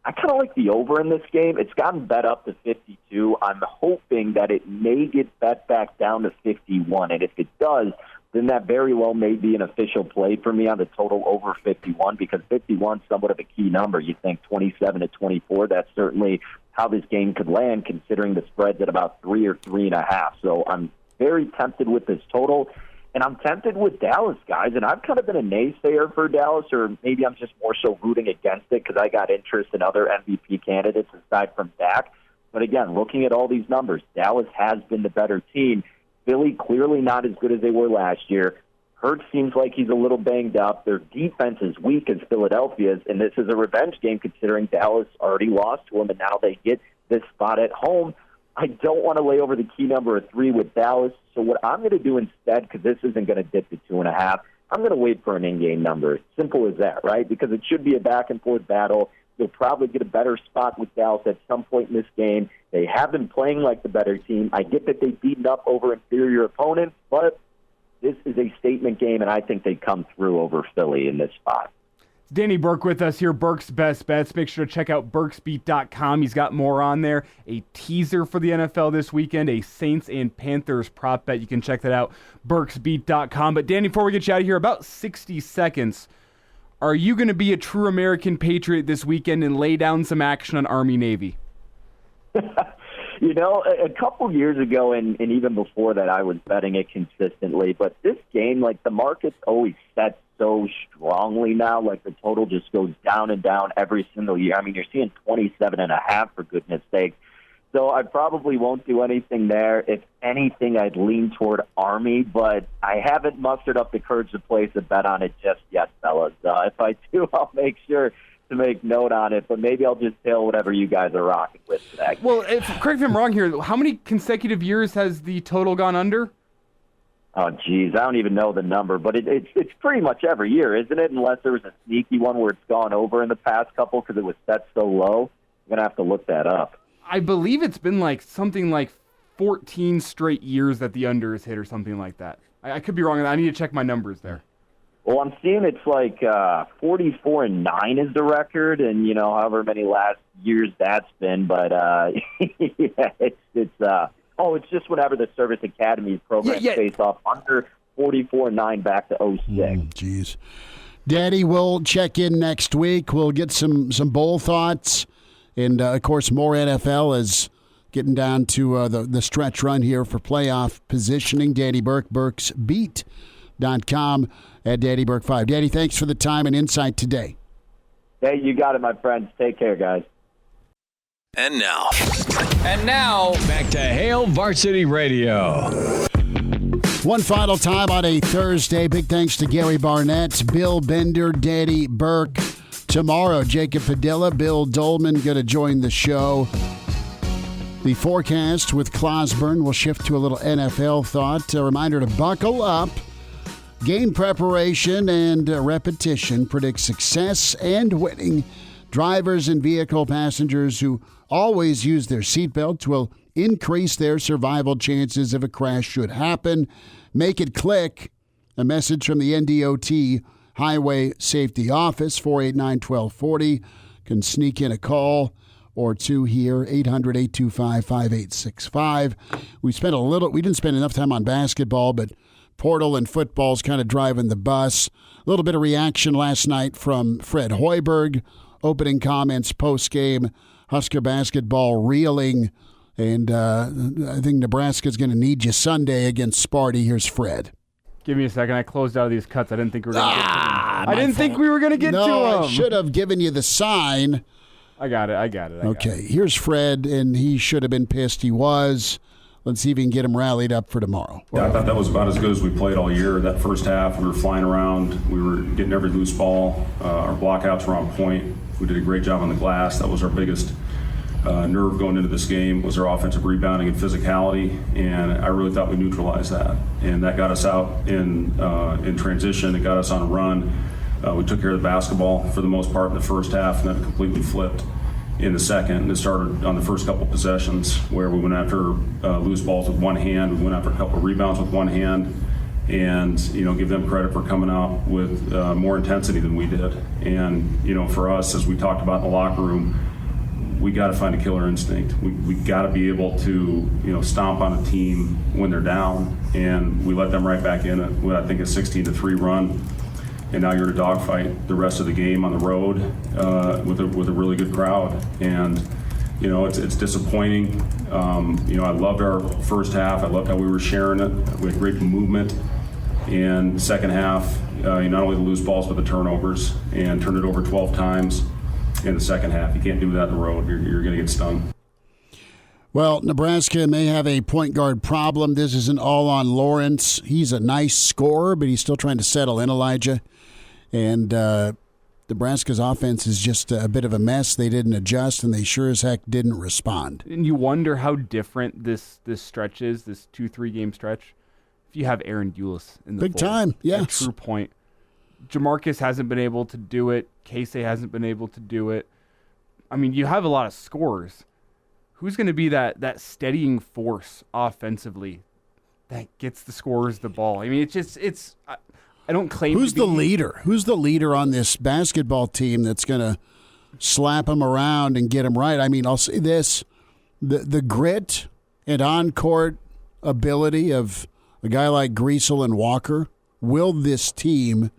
I kind of like the over in this game. It's gotten bet up to 52. I'm hoping that it may get bet back down to 51. And if it does, then that very well may be an official play for me on the total over 51, because 51 is somewhat of a key number. You think 27 to 24, that's certainly how this game could land, considering the spread's at about 3 or 3.5. So I'm very tempted with this total. And I'm tempted with Dallas, guys, and I've kind of been a naysayer for Dallas, or maybe I'm just more so rooting against it because I got interest in other MVP candidates aside from Dak. But again, looking at all these numbers, Dallas has been the better team. Philly clearly not as good as they were last year. Hurts seems like he's a little banged up. Their defense is weak as Philadelphia's, and this is a revenge game considering Dallas already lost to them, and now they get this spot at home. I don't want to lay over the key number of 3 with Dallas. So what I'm going to do instead, because this isn't going to dip to 2.5, I'm going to wait for an in-game number. Simple as that, right? Because it should be a back-and-forth battle. You'll probably get a better spot with Dallas at some point in this game. They have been playing like the better team. I get that they've beaten up over inferior opponents, but this is a statement game, and I think they come through over Philly in this spot. Danny Burke with us here, Burke's Best Bets. Make sure to check out burksbeat.com. He's got more on there. A teaser for the NFL this weekend, a Saints and Panthers prop bet. You can check that out, burksbeat.com. But Danny, before we get you out of here, about 60 seconds. Are you going to be a true American patriot this weekend and lay down some action on Army-Navy? You know, a couple years ago and even before that, I was betting it consistently. But this game, like, the market's always set so strongly now. Like, the total just goes down and down every single year. I mean, you're seeing 27.5, for goodness sake. So I probably won't do anything there. If anything, I'd lean toward Army, but I haven't mustered up the courage to place a bet on it just yet, fellas. If I do, I'll make sure to make note on it, but maybe I'll just tail whatever you guys are rocking with today. Well, correct me if I'm wrong here. How many consecutive years has the total gone under? Oh, geez, I don't even know the number, but it's pretty much every year, isn't it? Unless there was a sneaky one where it's gone over in the past couple because it was set so low. I'm going to have to look that up. I believe it's been something like 14 straight years that the under is hit or something like that. I could be wrong. I need to check my numbers there. Well, I'm seeing it's 44-9 is the record, and however many last years that's been. But yeah, it's just whenever the Service Academy program face off under 44-9 back to 06. Jeez, Daddy, we'll check in next week. We'll get some bowl thoughts, and of course more NFL is getting down to the stretch run here for playoff positioning. Daddy Burke, Burke's Beat.com. At Daddy Burke 5. Daddy, thanks for the time and insight today. Hey, you got it, my friends. Take care, guys. And now, back to Hail Varsity Radio. One final time on a Thursday. Big thanks to Gary Barnett, Bill Bender, Daddy Burke. Tomorrow, Jacob Padilla, Bill Dolman going to join the show. The forecast with Clausburn. We'll shift to a little NFL thought. A reminder to buckle up. Game preparation and repetition predict success and winning. Drivers and vehicle passengers who always use their seatbelts will increase their survival chances if a crash should happen. Make it click. A message from the NDOT Highway Safety Office, 489-1240. Can sneak in a call or two here, 800-825-5865. We didn't spend enough time on basketball, but Portal and football's kind of driving the bus. A little bit of reaction last night from Fred Hoiberg. Opening comments post-game. Husker basketball reeling. And I think Nebraska's going to need you Sunday against Sparty. Here's Fred. Give me a second. I closed out of these cuts. I didn't think we were going to get to them. I didn't think we were going to get to them. I should have given you the sign. I got it. Okay, here's Fred, and he should have been pissed. He was. Let's see if we can get him rallied up for tomorrow. Yeah, I thought that was about as good as we played all year. That first half, we were flying around. We were getting every loose ball. Our blockouts were on point. We did a great job on the glass. That was our biggest nerve going into this game, was our offensive rebounding and physicality. And I really thought we neutralized that. And that got us out in transition. It got us on a run. We took care of the basketball for the most part in the first half, and then it completely flipped in the second. And it started on the first couple possessions where we went after loose balls with one hand. We went after a couple of rebounds with one hand, and give them credit for coming out with more intensity than we did. And for us, as we talked about in the locker room, we got to find a killer instinct. We got to be able to stomp on a team when they're down, and we let them right back in it with, I think, a 16-3 run. And now you're in a dogfight the rest of the game on the road with a really good crowd. And it's disappointing. I loved our first half. I loved how we were sharing it. We had great movement. And second half, not only the loose balls but the turnovers, and turned it over 12 times in the second half. You can't do that on the road. You're going to get stung. Well, Nebraska may have a point guard problem. This isn't all on Lawrence. He's a nice scorer, but he's still trying to settle in, Elijah. And Nebraska's offense is just a bit of a mess. They didn't adjust, and they sure as heck didn't respond. And you wonder how different this stretch is, this 2-3 game stretch, if you have Aaron Eulis in the big fold. Time, yes. A true point. Jamarcus hasn't been able to do it. Casey hasn't been able to do it. I mean, you have a lot of scorers. Who's going to be that steadying force offensively that gets the scorers the ball? I mean, I don't claim. Who's the leader? Who's the leader on this basketball team that's going to slap them around and get them right? I mean, I'll say this: the grit and on-court ability of a guy like Greasel and Walker willed this team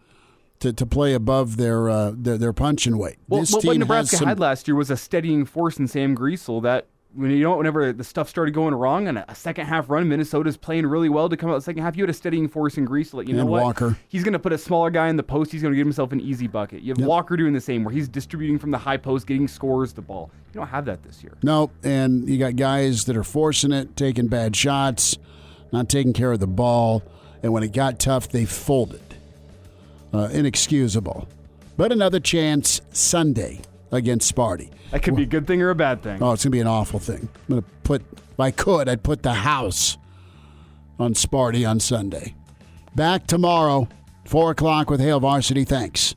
to play above their punching weight. Well, this what team Nebraska had last year was a steadying force in Sam Greasel that whenever the stuff started going wrong and a second half run, Minnesota's playing really well to come out the second half. You had a steadying force in Grease to let you know what? Walker. He's going to put a smaller guy in the post. He's going to give himself an easy bucket. You have Walker doing the same, where he's distributing from the high post, getting scores the ball. You don't have that this year. No, and you got guys that are forcing it, taking bad shots, not taking care of the ball, and when it got tough, they folded. Inexcusable. But another chance Sunday against Sparty. That could be a good thing or a bad thing. Oh, it's going to be an awful thing. I'm going to put, if I could, I'd put the house on Sparty on Sunday. Back tomorrow, 4 o'clock with Hail Varsity. Thanks.